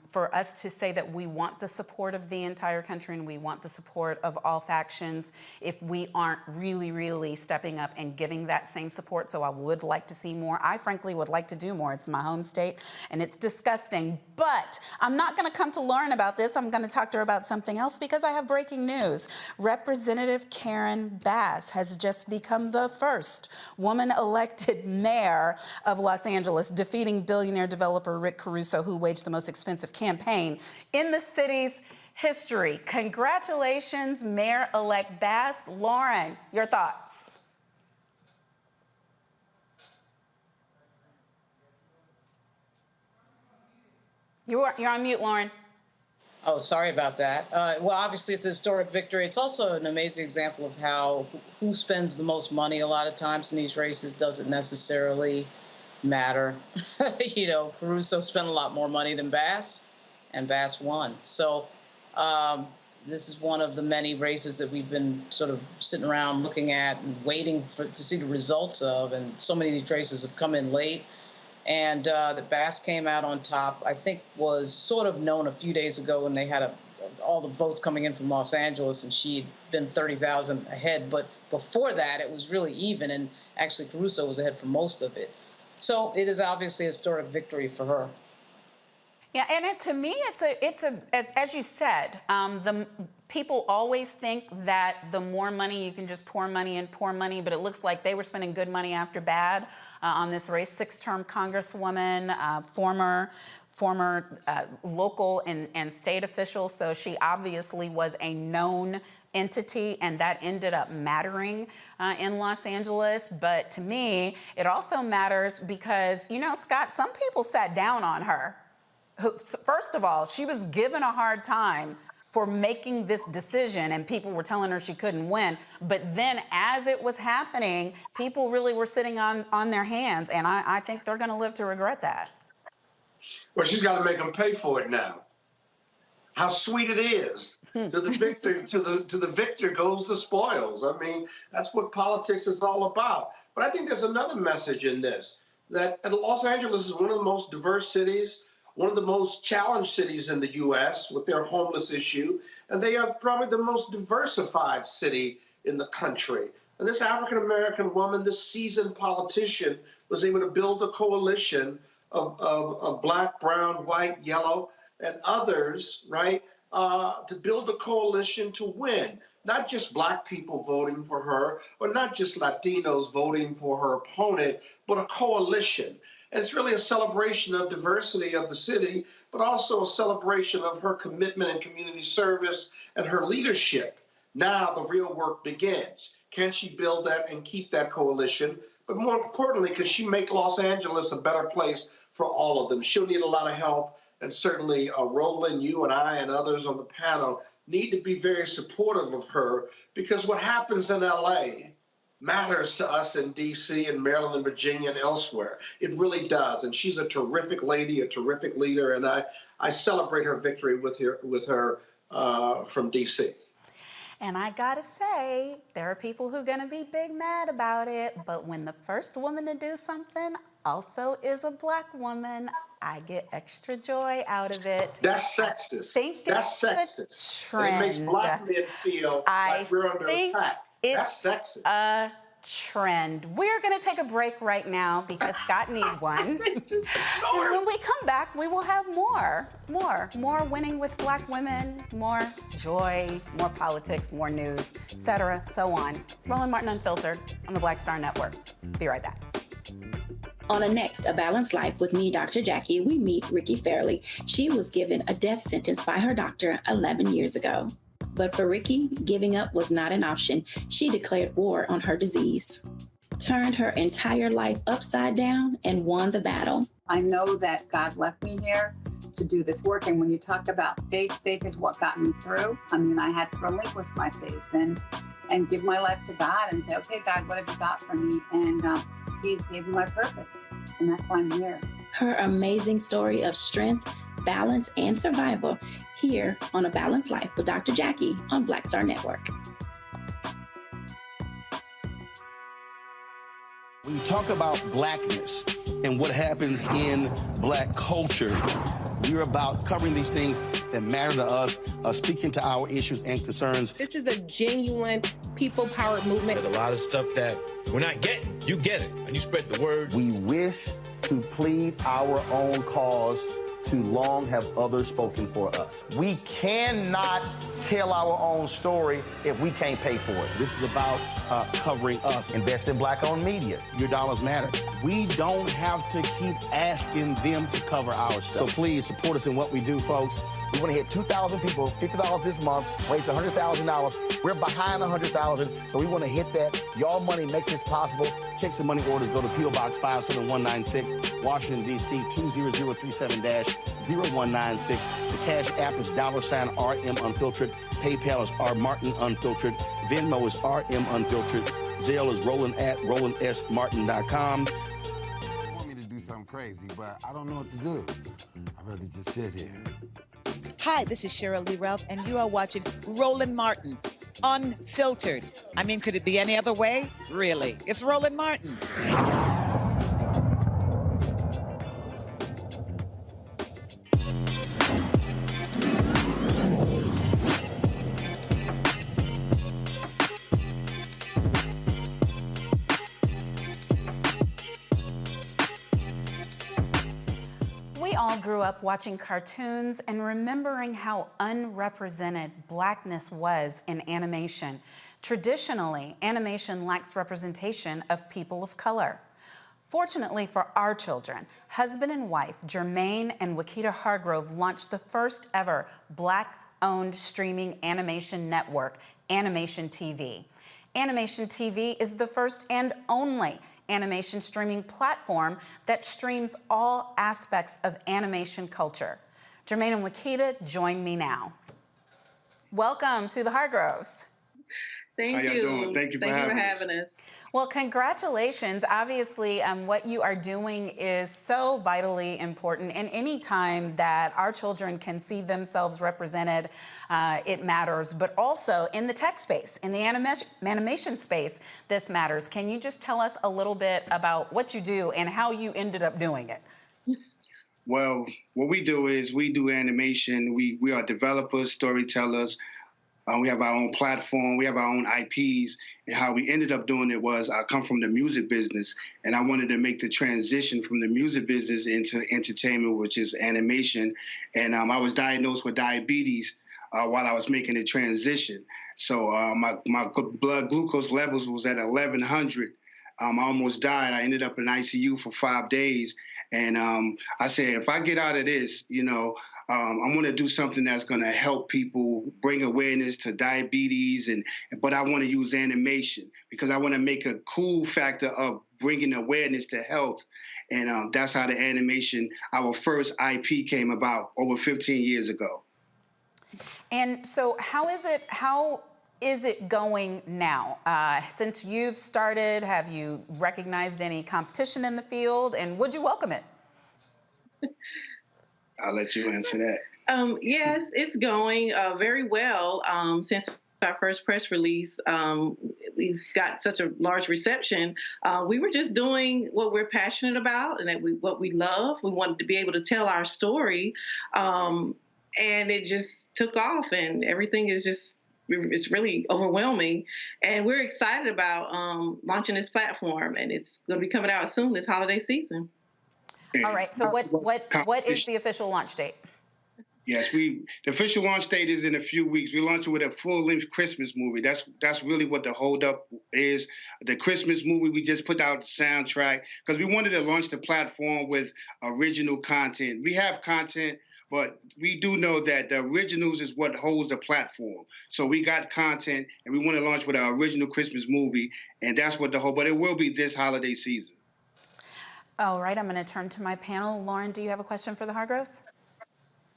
for us to say that we want the support of the entire country and we want the support of all factions if we aren't really, really stepping up and giving that same support. So I would like to see more. I frankly would like to do more. It's my home state and it's disgusting, but I'm not gonna come to Lauren about this. I'm gonna talk to her about something else because I have breaking news. Representative Karen Bass has just become the first woman elected mayor of Los Angeles, defeating billionaire developer Rick Caruso, who waged the most expensive campaign in the city's history. Congratulations, Mayor-elect Bass. Lauren, your thoughts? You're on mute, Lauren. Oh, sorry about that. Well, obviously, it's a historic victory. It's also an amazing example of how who spends the most money a lot of times in these races doesn't necessarily matter. You know, Caruso spent a lot more money than Bass, and Bass won. So This is one of the many races that we've been sort of sitting around looking at and waiting to see the results of, and so many of these races have come in late. And that Bass came out on top, I think was sort of known a few days ago when they had all the votes coming in from Los Angeles, and she'd been 30,000 ahead. But before that, it was really even, and actually Caruso was ahead for most of it. So it is obviously a historic victory for her. Yeah, and to me, it's a as you said, the people always think that the more money you can just pour money, but it looks like they were spending good money after bad on this race. 6-term Congresswoman, former local and state official, so she obviously was a known entity, and that ended up mattering in Los Angeles. But to me, it also matters because, you know, Scott, some people sat down on her. First of all, she was given a hard time for making this decision, and people were telling her she couldn't win. But then as it was happening, people really were sitting on their hands, and I think they're going to live to regret that. Well, she's got to make them pay for it now. How sweet it is. To the victor, to the victor goes the spoils. I mean, that's what politics is all about. But I think there's another message in this, that Los Angeles is one of the most diverse cities, one of the most challenged cities in the U.S. with their homeless issue, and they are probably the most diversified city in the country. And this African-American woman, this seasoned politician, was able to build a coalition of black, brown, white, yellow, and others, right, to build a coalition to win. Not just black people voting for her, or not just Latinos voting for her opponent, but a coalition. And it's really a celebration of diversity of the city, but also a celebration of her commitment and community service and her leadership. Now the real work begins. Can she build that and keep that coalition? But more importantly, can she make Los Angeles a better place for all of them? She'll need a lot of help. And certainly Roland, you and I and others on the panel need to be very supportive of her, because what happens in LA matters to us in D.C. and Maryland and Virginia and elsewhere. It really does. And she's a terrific lady, a terrific leader, and I celebrate her victory with her from D.C. And I gotta say, there are people who are gonna be big mad about it, but when the first woman to do something also is a black woman, I get extra joy out of it. That's sexist. That's sexist. Trend. It makes black men feel like we're under attack. That's sexist. A trend. We're going to take a break right now because Scott needs one. And when we come back, we will have more winning with black women, more joy, more politics, more news, etc., so on. Roland Martin Unfiltered on the Black Star Network. Be right back. On the next A Balanced Life with me, Dr. Jackie, we meet Ricky Fairley. She was given a death sentence by her doctor 11 years ago. But for Ricky, giving up was not an option. She declared war on her disease, turned her entire life upside down, and won the battle. I know that God left me here to do this work. And when you talk about faith, faith is what got me through. I mean, I had to relinquish my faith and give my life to God and say, okay, God, what have you got for me? And He gave me my purpose. And that's why I'm here. Her amazing story of strength, balance, and survival here on A Balanced Life with Dr. Jackie on Black Star Network. When you talk about blackness and what happens in black culture, we're about covering these things that matter to us, speaking to our issues and concerns. This is a genuine people-powered movement. There's a lot of stuff that we're not getting. You get it, and you spread the word. We wish to plead our own cause. Too long have others spoken for us. We cannot tell our own story if we can't pay for it. This is about covering us. Invest in black-owned media. Your dollars matter. We don't have to keep asking them to cover our stuff. So please support us in what we do, folks. We want to hit 2,000 people, $50 this month, raise $100,000. We're behind 100,000, so we want to hit that. Y'all money makes this possible. Check some money orders. Go to P.O. Box 57196, Washington, D.C. 20037-0196. The Cash App is $RM Unfiltered. PayPal is R Martin Unfiltered. Venmo is RM Unfiltered. Zelle is RolandSMartin.com. You want me to do something crazy, but I don't know what to do. I'd rather just sit here. Hi, this is Cheryl Lee Ralph, and you are watching Roland Martin, Unfiltered. I mean, could it be any other way? Really? It's Roland Martin. We all grew up watching cartoons and remembering how unrepresented Blackness was in animation. Traditionally, animation lacks representation of people of color. Fortunately for our children, husband and wife Jermaine and Wakita Hargrove launched the first ever Black-owned streaming animation network, Animation TV. Animation TV is the first and only animation streaming platform that streams all aspects of animation culture. Jermaine and Wakita join me now. Welcome to the Hargroves. Thank you. How y'all doing? Thank you for having us. Well, congratulations. Obviously, what you are doing is so vitally important. And any time that our children can see themselves represented, it matters. But also in the tech space, in the animation space, this matters. Can you just tell us a little bit about what you do and how you ended up doing it? Well, what we do is we do animation. We are developers, storytellers. We have our own platform. We have our own IPs. And how we ended up doing it was I come from the music business, and I wanted to make the transition from the music business into entertainment, which is animation. And I was diagnosed with diabetes while I was making the transition. So my blood glucose levels was at 1100. I almost died. I ended up in ICU for 5 days. And I said, if I get out of this, I'm going to do something that's going to help people bring awareness to diabetes, but I want to use animation because I want to make a cool factor of bringing awareness to health. And that's how the animation, our first IP came about over 15 years ago. And so how is it going now? Since you've started, have you recognized any competition in the field, and would you welcome it? I'll let you answer that. Yes, it's going very well. Since our first press release, we've got such a large reception. We were just doing what we're passionate about and what we love. We wanted to be able to tell our story, and it just took off, and everything is it's really overwhelming. And we're excited about launching this platform, and it's going to be coming out soon this holiday season. All right. So what is the official launch date? Yes, the official launch date is in a few weeks. We launch it with a full-length Christmas movie. That's really what the holdup is. The Christmas movie, we just put out the soundtrack because we wanted to launch the platform with original content. We have content, but we do know that the originals is what holds the platform. So we got content, and we want to launch with our original Christmas movie, and that's what but it will be this holiday season. All right, I'm going to turn to my panel. Lauren, do you have a question for the Hargroves?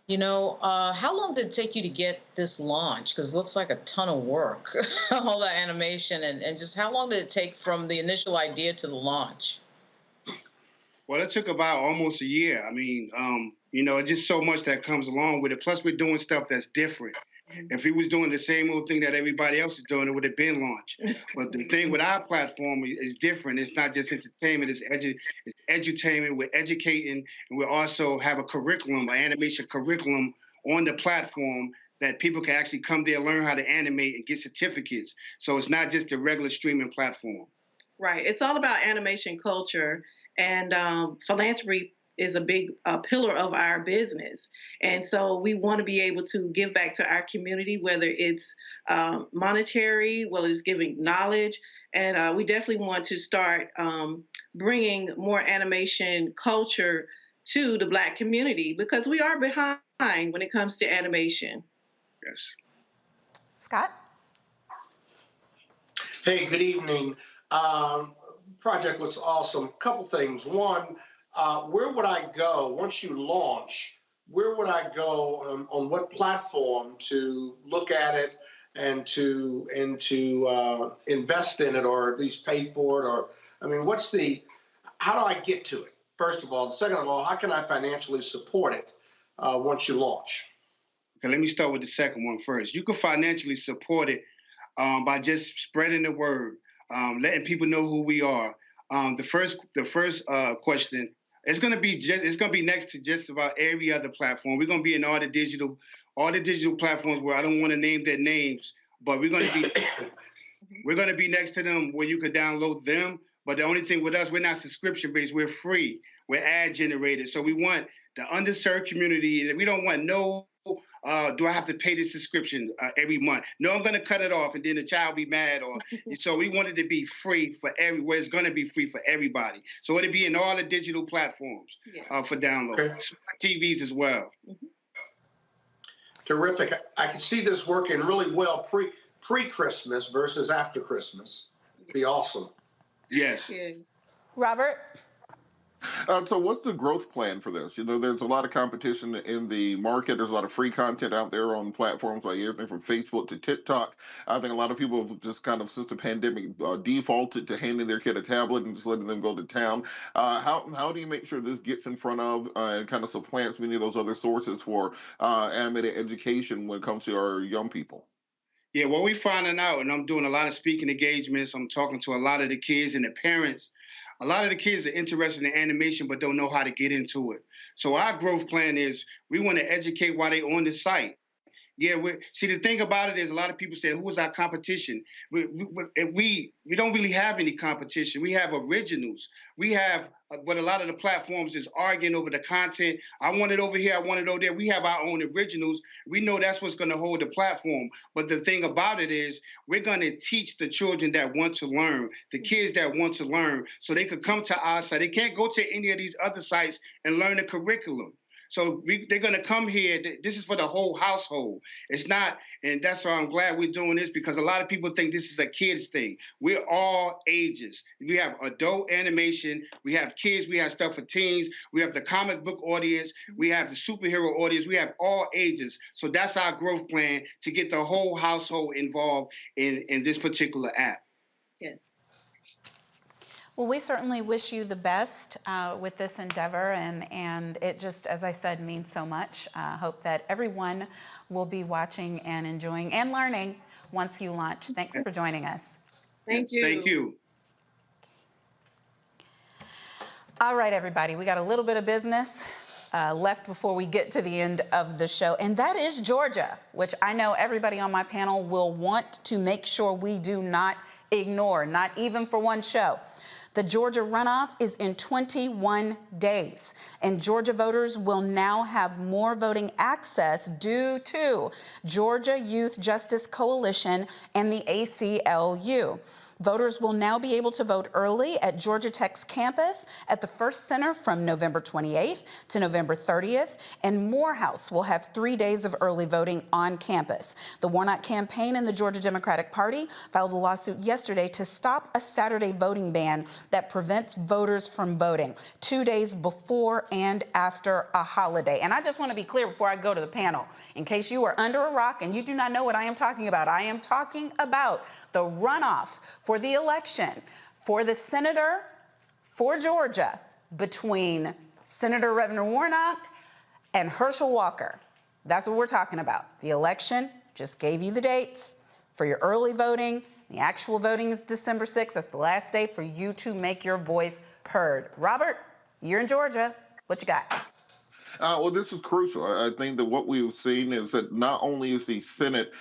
How long did it take you to get this launch? Because it looks like a ton of work, all the animation, and just how long did it take from the initial idea to the launch? Well, it took about almost a year. I mean, it's just so much that comes along with it. Plus, we're doing stuff that's different. If we was doing the same old thing that everybody else is doing, it would have been launched. But the thing with our platform is different. It's not just entertainment. It's edutainment. We're educating, and we also have a curriculum, an animation curriculum on the platform that people can actually come there, learn how to animate, and get certificates. So it's not just a regular streaming platform. Right. It's all about animation culture, and philanthropy is a big pillar of our business. And so we want to be able to give back to our community, whether it's monetary, whether it's giving knowledge. And we definitely want to start bringing more animation culture to the Black community because we are behind when it comes to animation. Yes. Scott? Hey, good evening. Project looks awesome. Couple things. One, where would I go once you launch? Where would I go on what platform to look at it and to invest in it, or at least pay for it? Or I mean, how do I get to it? First of all, second of all, how can I financially support it once you launch? Okay, let me start with the second one first. You can financially support it by just spreading the word, letting people know who we are. The first question, it's gonna be next to just about every other platform. We're gonna be in all the digital platforms where I don't want to name their names, but we're gonna be next to them where you could download them. But the only thing with us, we're not subscription based. We're free. We're ad generated. So we want the underserved community. We don't want no. Do I have to pay this subscription every month? No, I'm going to cut it off, and then the child be mad. So we want it to be free for everywhere. It's going to be free for everybody. So it'll be in all the digital platforms for download. Okay. Smart TVs as well. Mm-hmm. Terrific. I can see this working really well pre-Christmas versus after Christmas. It'd be awesome. Yes. Robert? So what's the growth plan for this? You know, there's a lot of competition in the market. There's a lot of free content out there on platforms like everything from Facebook to TikTok. I think a lot of people have just kind of, since the pandemic, defaulted to handing their kid a tablet and just letting them go to town. How do you make sure this gets in front of and kind of supplants many of those other sources for animated education when it comes to our young people? Yeah, what we're finding out, and I'm doing a lot of speaking engagements, I'm talking to a lot of the kids and the parents. A lot of the kids are interested in animation but don't know how to get into it. So our growth plan is we want to educate while they're on the site. Yeah, see, the thing about it is a lot of people say, who is our competition? We don't really have any competition. We have originals. We have, but a lot of the platforms is arguing over the content. I want it over here. I want it over there. We have our own originals. We know that's what's going to hold the platform. But the thing about it is we're going to teach the children that want to learn, the kids that want to learn, so they could come to our site. They can't go to any of these other sites and learn the curriculum. So they're going to come here. This is for the whole household. It's not, and that's why I'm glad we're doing this, because a lot of people think this is a kids thing. We're all ages. We have adult animation. We have kids. We have stuff for teens. We have the comic book audience. We have the superhero audience. We have all ages. So that's our growth plan, to get the whole household involved in this particular app. Yes. Well, we certainly wish you the best with this endeavor, and it just, as I said, means so much. Hope that everyone will be watching and enjoying and learning once you launch. Thanks for joining us. Thank you. Thank you. All right, everybody, we got a little bit of business left before we get to the end of the show, and that is Georgia, which I know everybody on my panel will want to make sure we do not ignore, not even for one show. The Georgia runoff is in 21 days, and Georgia voters will now have more voting access due to Georgia Youth Justice Coalition and the ACLU. Voters will now be able to vote early at Georgia Tech's campus at the First Center from November 28th to November 30th, and Morehouse will have 3 days of early voting on campus. The Warnock campaign and the Georgia Democratic Party filed a lawsuit yesterday to stop a Saturday voting ban that prevents voters from voting 2 days before and after a holiday. And I just want to be clear before I go to the panel, in case you are under a rock and you do not know what I am talking about. I am talking about the runoff for the election for the senator for Georgia between Senator Reverend Warnock and Herschel Walker. That's what we're talking about. The election, just gave you the dates for your early voting. The actual voting is December 6th. That's the last day for you to make your voice heard. Robert, you're in Georgia. What you got? Well, this is crucial. I think that what we've seen is that not only is the Senate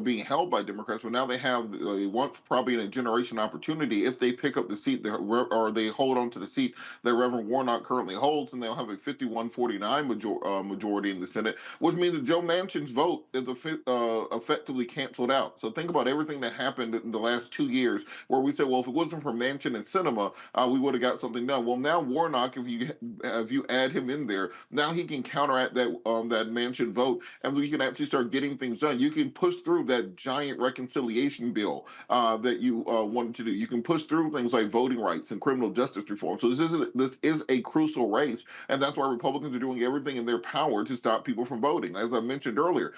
being held by Democrats, but now they have once probably in a generation opportunity if they pick up the seat or they hold on to the seat that Reverend Warnock currently holds, and they'll have a 51-49 majority in the Senate, which means that Joe Manchin's vote is effectively canceled out. So think about everything that happened in the last 2 years where we said, well, if it wasn't for Manchin and Sinema, we would have got something done. Well, now Warnock, if you add him in there, now he can counteract that Manchin vote, and we can actually start getting things done. You can push through that giant reconciliation bill that you wanted to do. You can push through things like voting rights and criminal justice reform. So this is a crucial race, and that's why Republicans are doing everything in their power to stop people from voting. As I mentioned earlier,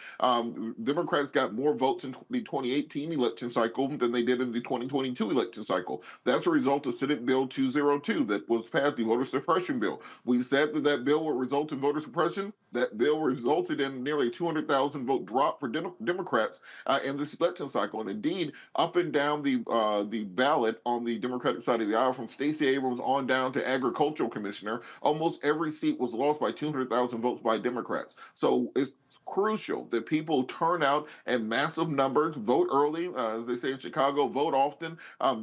Democrats got more votes in the 2018 election cycle than they did in the 2022 election cycle. That's a result of Senate Bill 202 that was passed, the voter suppression bill. We said that bill would result result in voter suppression, that bill resulted in nearly 200,000 vote drop for Democrats in this election cycle. And indeed, up and down the ballot on the Democratic side of the aisle, from Stacey Abrams on down to agricultural commissioner, almost every seat was lost by 200,000 votes by Democrats. So it's crucial that people turn out in massive numbers, vote early, as they say in Chicago, vote often,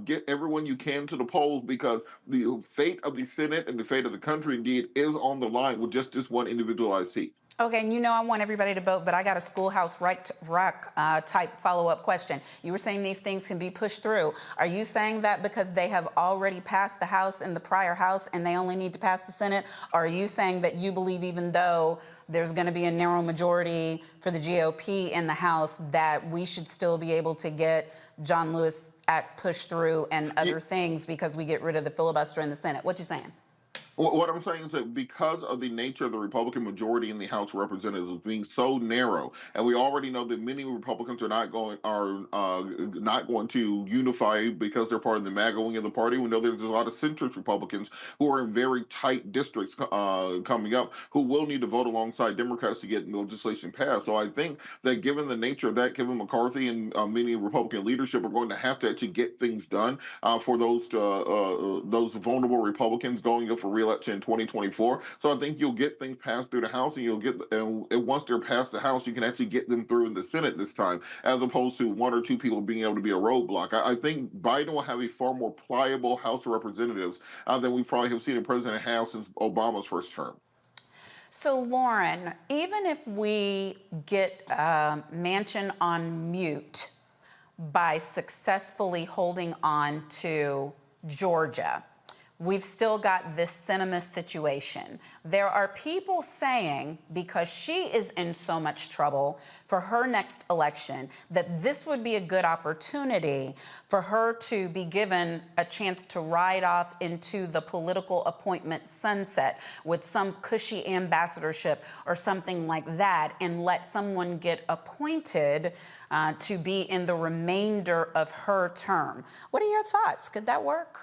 get everyone you can to the polls, because the fate of the Senate and the fate of the country indeed is on the line with just this one individualized seat. Okay, and you know I want everybody to vote, but I got a schoolhouse rock type follow-up question. You were saying these things can be pushed through. Are you saying that because they have already passed the House in the prior House and they only need to pass the Senate? Or are you saying that you believe even though there's going to be a narrow majority for the GOP in the House, that we should still be able to get John Lewis Act pushed through and other things because we get rid of the filibuster in the Senate? What you saying? What I'm saying is that because of the nature of the Republican majority in the House of Representatives being so narrow, and we already know that many Republicans are not going to unify because they're part of the MAGA wing of the party. We know there's a lot of centrist Republicans who are in very tight districts coming up who will need to vote alongside Democrats to get legislation passed. So I think that given the nature of that, Kevin McCarthy and many Republican leadership are going to have to actually get things done for those vulnerable Republicans going up for reelection in 2024. So I think you'll get things passed through the House, and once they're passed the House, you can actually get them through in the Senate this time, as opposed to one or two people being able to be a roadblock. I think Biden will have a far more pliable House of Representatives than we probably have seen a president have since Obama's first term. So, Lauren, even if we get Manchin on mute by successfully holding on to Georgia, we've still got this Sinema situation. There are people saying, because she is in so much trouble for her next election, that this would be a good opportunity for her to be given a chance to ride off into the political appointment sunset with some cushy ambassadorship or something like that, and let someone get appointed to be in the remainder of her term. What are your thoughts? Could that work?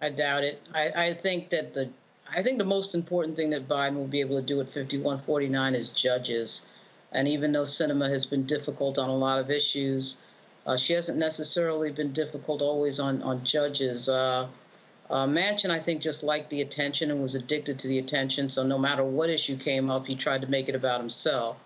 I doubt it. I think that the most important thing that Biden will be able to do at 51-49 is judges. And even though Sinema has been difficult on a lot of issues, she hasn't necessarily been difficult always on judges. Manchin, I think, just liked the attention and was addicted to the attention. So no matter what issue came up, he tried to make it about himself.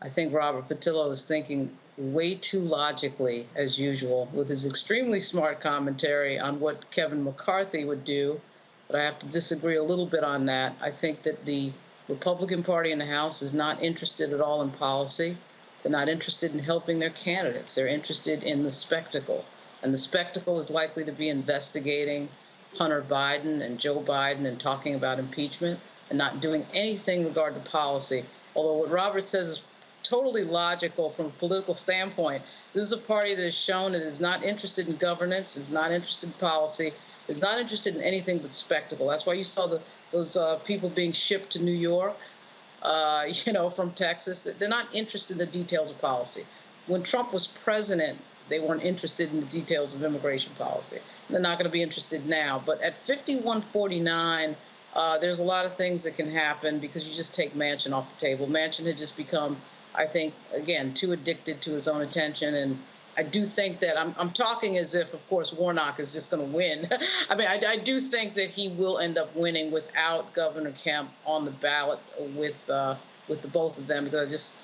I think Robert Patillo is thinking way too logically, as usual, with his extremely smart commentary on what Kevin McCarthy would do. But I have to disagree a little bit on that. I think that the Republican Party in the House is not interested at all in policy. They're not interested in helping their candidates. They're interested in the spectacle. And the spectacle is likely to be investigating Hunter Biden and Joe Biden and talking about impeachment and not doing anything regarding policy. Although what Robert says is totally logical from a political standpoint. This is a party that has shown it is not interested in governance, is not interested in policy, is not interested in anything but spectacle. That's why you saw those people being shipped to New York, from Texas. They're not interested in the details of policy. When Trump was president, they weren't interested in the details of immigration policy. They're not going to be interested now. But at 51-49, there's a lot of things that can happen because you just take Manchin off the table. Manchin had just become, I think, again, too addicted to his own attention. And I do think that I'm talking as if, of course, Warnock is just going to win. I mean, I do think that he will end up winning without Governor Kemp on the ballot with the both of them, because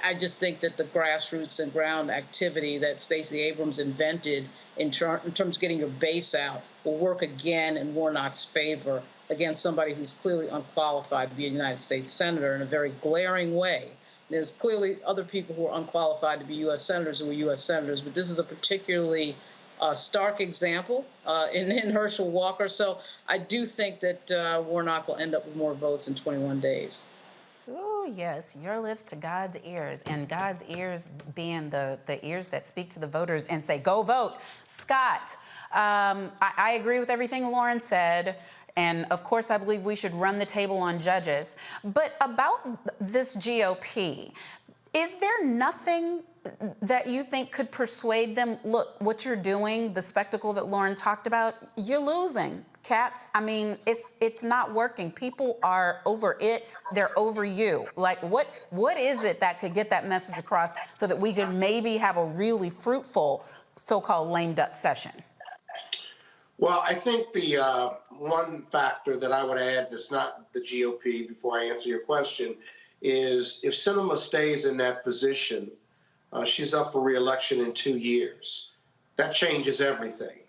I just think that the grassroots and ground activity that Stacey Abrams invented in terms of getting your base out will work again in Warnock's favor against somebody who's clearly unqualified to be a United States senator in a very glaring way. There's clearly other people who are unqualified to be U.S. senators who are U.S. senators, but this is a particularly stark example in Herschel Walker. So I do think that Warnock will end up with more votes in 21 days. Ooh, yes, your lips to God's ears, and God's ears being the ears that speak to the voters and say, go vote. Scott, I agree with everything Lauren said. And of course, I believe we should run the table on judges. But about this GOP, Is there nothing that you think could persuade them, look, what you're doing, the spectacle that Lauren talked about, you're losing, cats? I mean, it's not working. People are over it. They're over you. Like, what is it that could get that message across so that we could maybe have a really fruitful so-called lame duck session? Well, I think the one factor that I would add that's not the GOP, before I answer your question, is if Sinema stays in that position, she's up for re-election in 2 years. That changes everything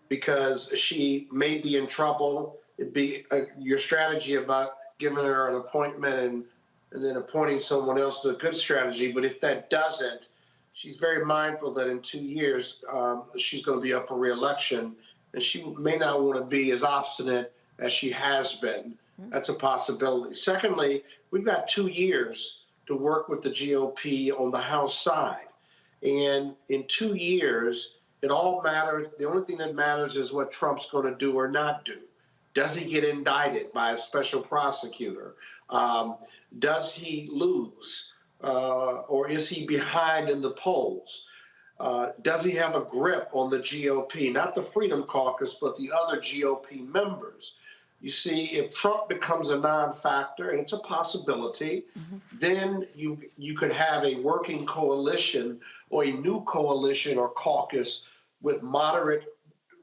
because she may be in trouble. It'd be your strategy about giving her an appointment and then appointing someone else is a good strategy. But if that doesn't, she's very mindful that in 2 years she's going to be up for re-election, and she may not want to be as obstinate as she has been. That's a possibility. Secondly, we've got 2 years to work with the GOP on the House side. And in 2 years, it all matters. The only thing that matters is what Trump's going to do or not do. Does he get indicted by a special prosecutor? Does he lose? Or is he behind in the polls? Does he have a grip on the GOP? Not the Freedom Caucus, but the other GOP members. You see, if Trump becomes a non-factor, and it's a possibility, then you could have a working coalition or a new coalition or caucus with moderate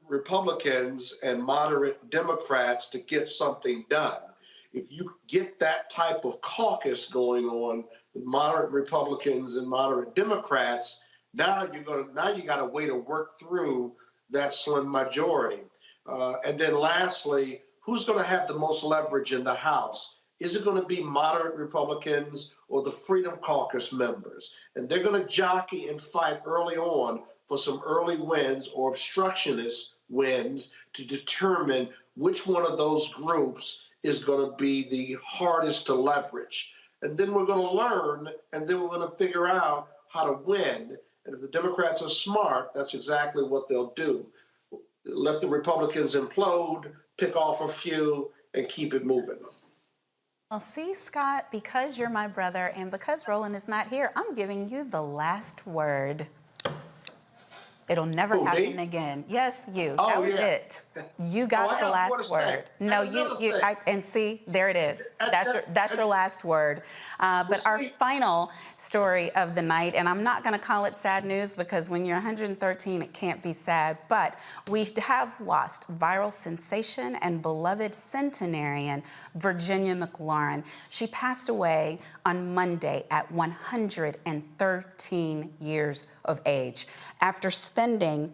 Republicans and moderate Democrats to get something done. If you get that type of caucus going on with moderate Republicans and moderate Democrats, now you got a way to work through that slim majority. And then lastly, who's going to have the most leverage in the House? Is it going to be moderate Republicans or the Freedom Caucus members? And they're going to jockey and fight early on for some early wins or obstructionist wins to determine which one of those groups is going to be the hardest to leverage. And then we're going to learn, and then we're going to figure out how to win. And if the Democrats are smart, that's exactly what they'll do. Let the Republicans implode, pick off a few, and keep it moving. Well, see, Scott, because you're my brother and because Roland is not here, I'm giving you the last word. It'll never happen again. Yes, you. Oh, that was yeah. it. You got the last word. No, and see, there it is. That's your last word. But our final story of the night, and I'm not going to call it sad news because when you're 113, it can't be sad. But we have lost viral sensation and beloved centenarian Virginia McLaurin. She passed away on Monday at 113 years of age after spending,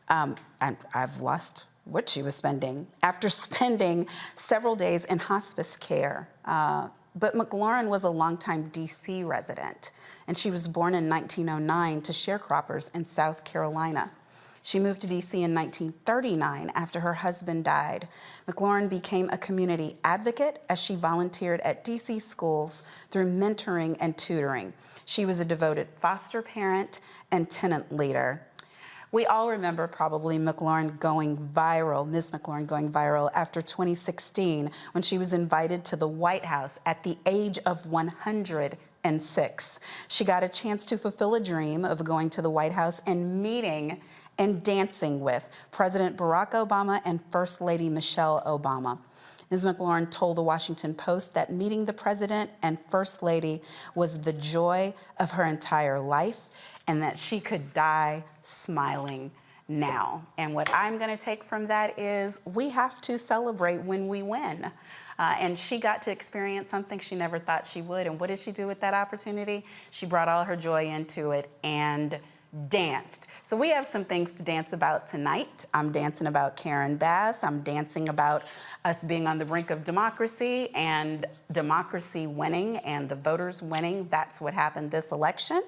I've lost what she was spending, after spending several days in hospice care. But McLaurin was a longtime D.C. resident, and she was born in 1909 to sharecroppers in South Carolina. She moved to D.C. in 1939 after her husband died. McLaurin became a community advocate as she volunteered at D.C. schools through mentoring and tutoring. She was a devoted foster parent and tenant leader. We all remember probably McLaurin going viral, Ms. McLaurin going viral after 2016 when she was invited to the White House at the age of 106. She got a chance to fulfill a dream of going to the White House and meeting and dancing with President Barack Obama and First Lady Michelle Obama. Ms. McLaurin told the Washington Post that meeting the president and First Lady was the joy of her entire life and that she could die smiling now. And what I'm going to take from that is we have to celebrate when we win. And she got to experience something she never thought she would. And what did she do with that opportunity? She brought all her joy into it and danced. So we have some things to dance about tonight. I'm dancing about Karen Bass. I'm dancing about us being on the brink of democracy and democracy winning and the voters winning. That's what happened this election.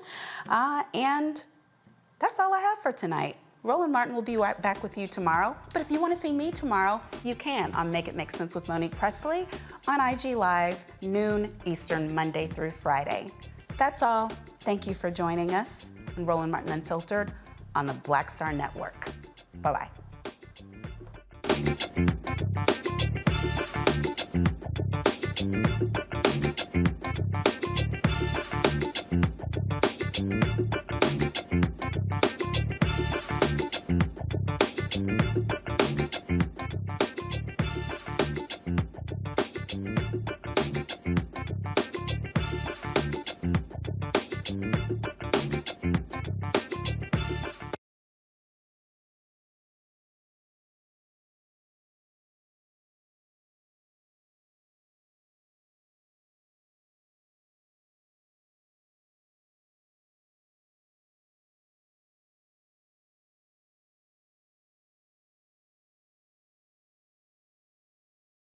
And that's all I have for tonight. Roland Martin will be right back with you tomorrow. But if you want to see me tomorrow, you can on Make It Make Sense with Monique Presley on IG Live, noon Eastern, Monday through Friday. That's all. Thank you for joining us. Roland Martin Unfiltered on the Black Star Network. Bye-bye.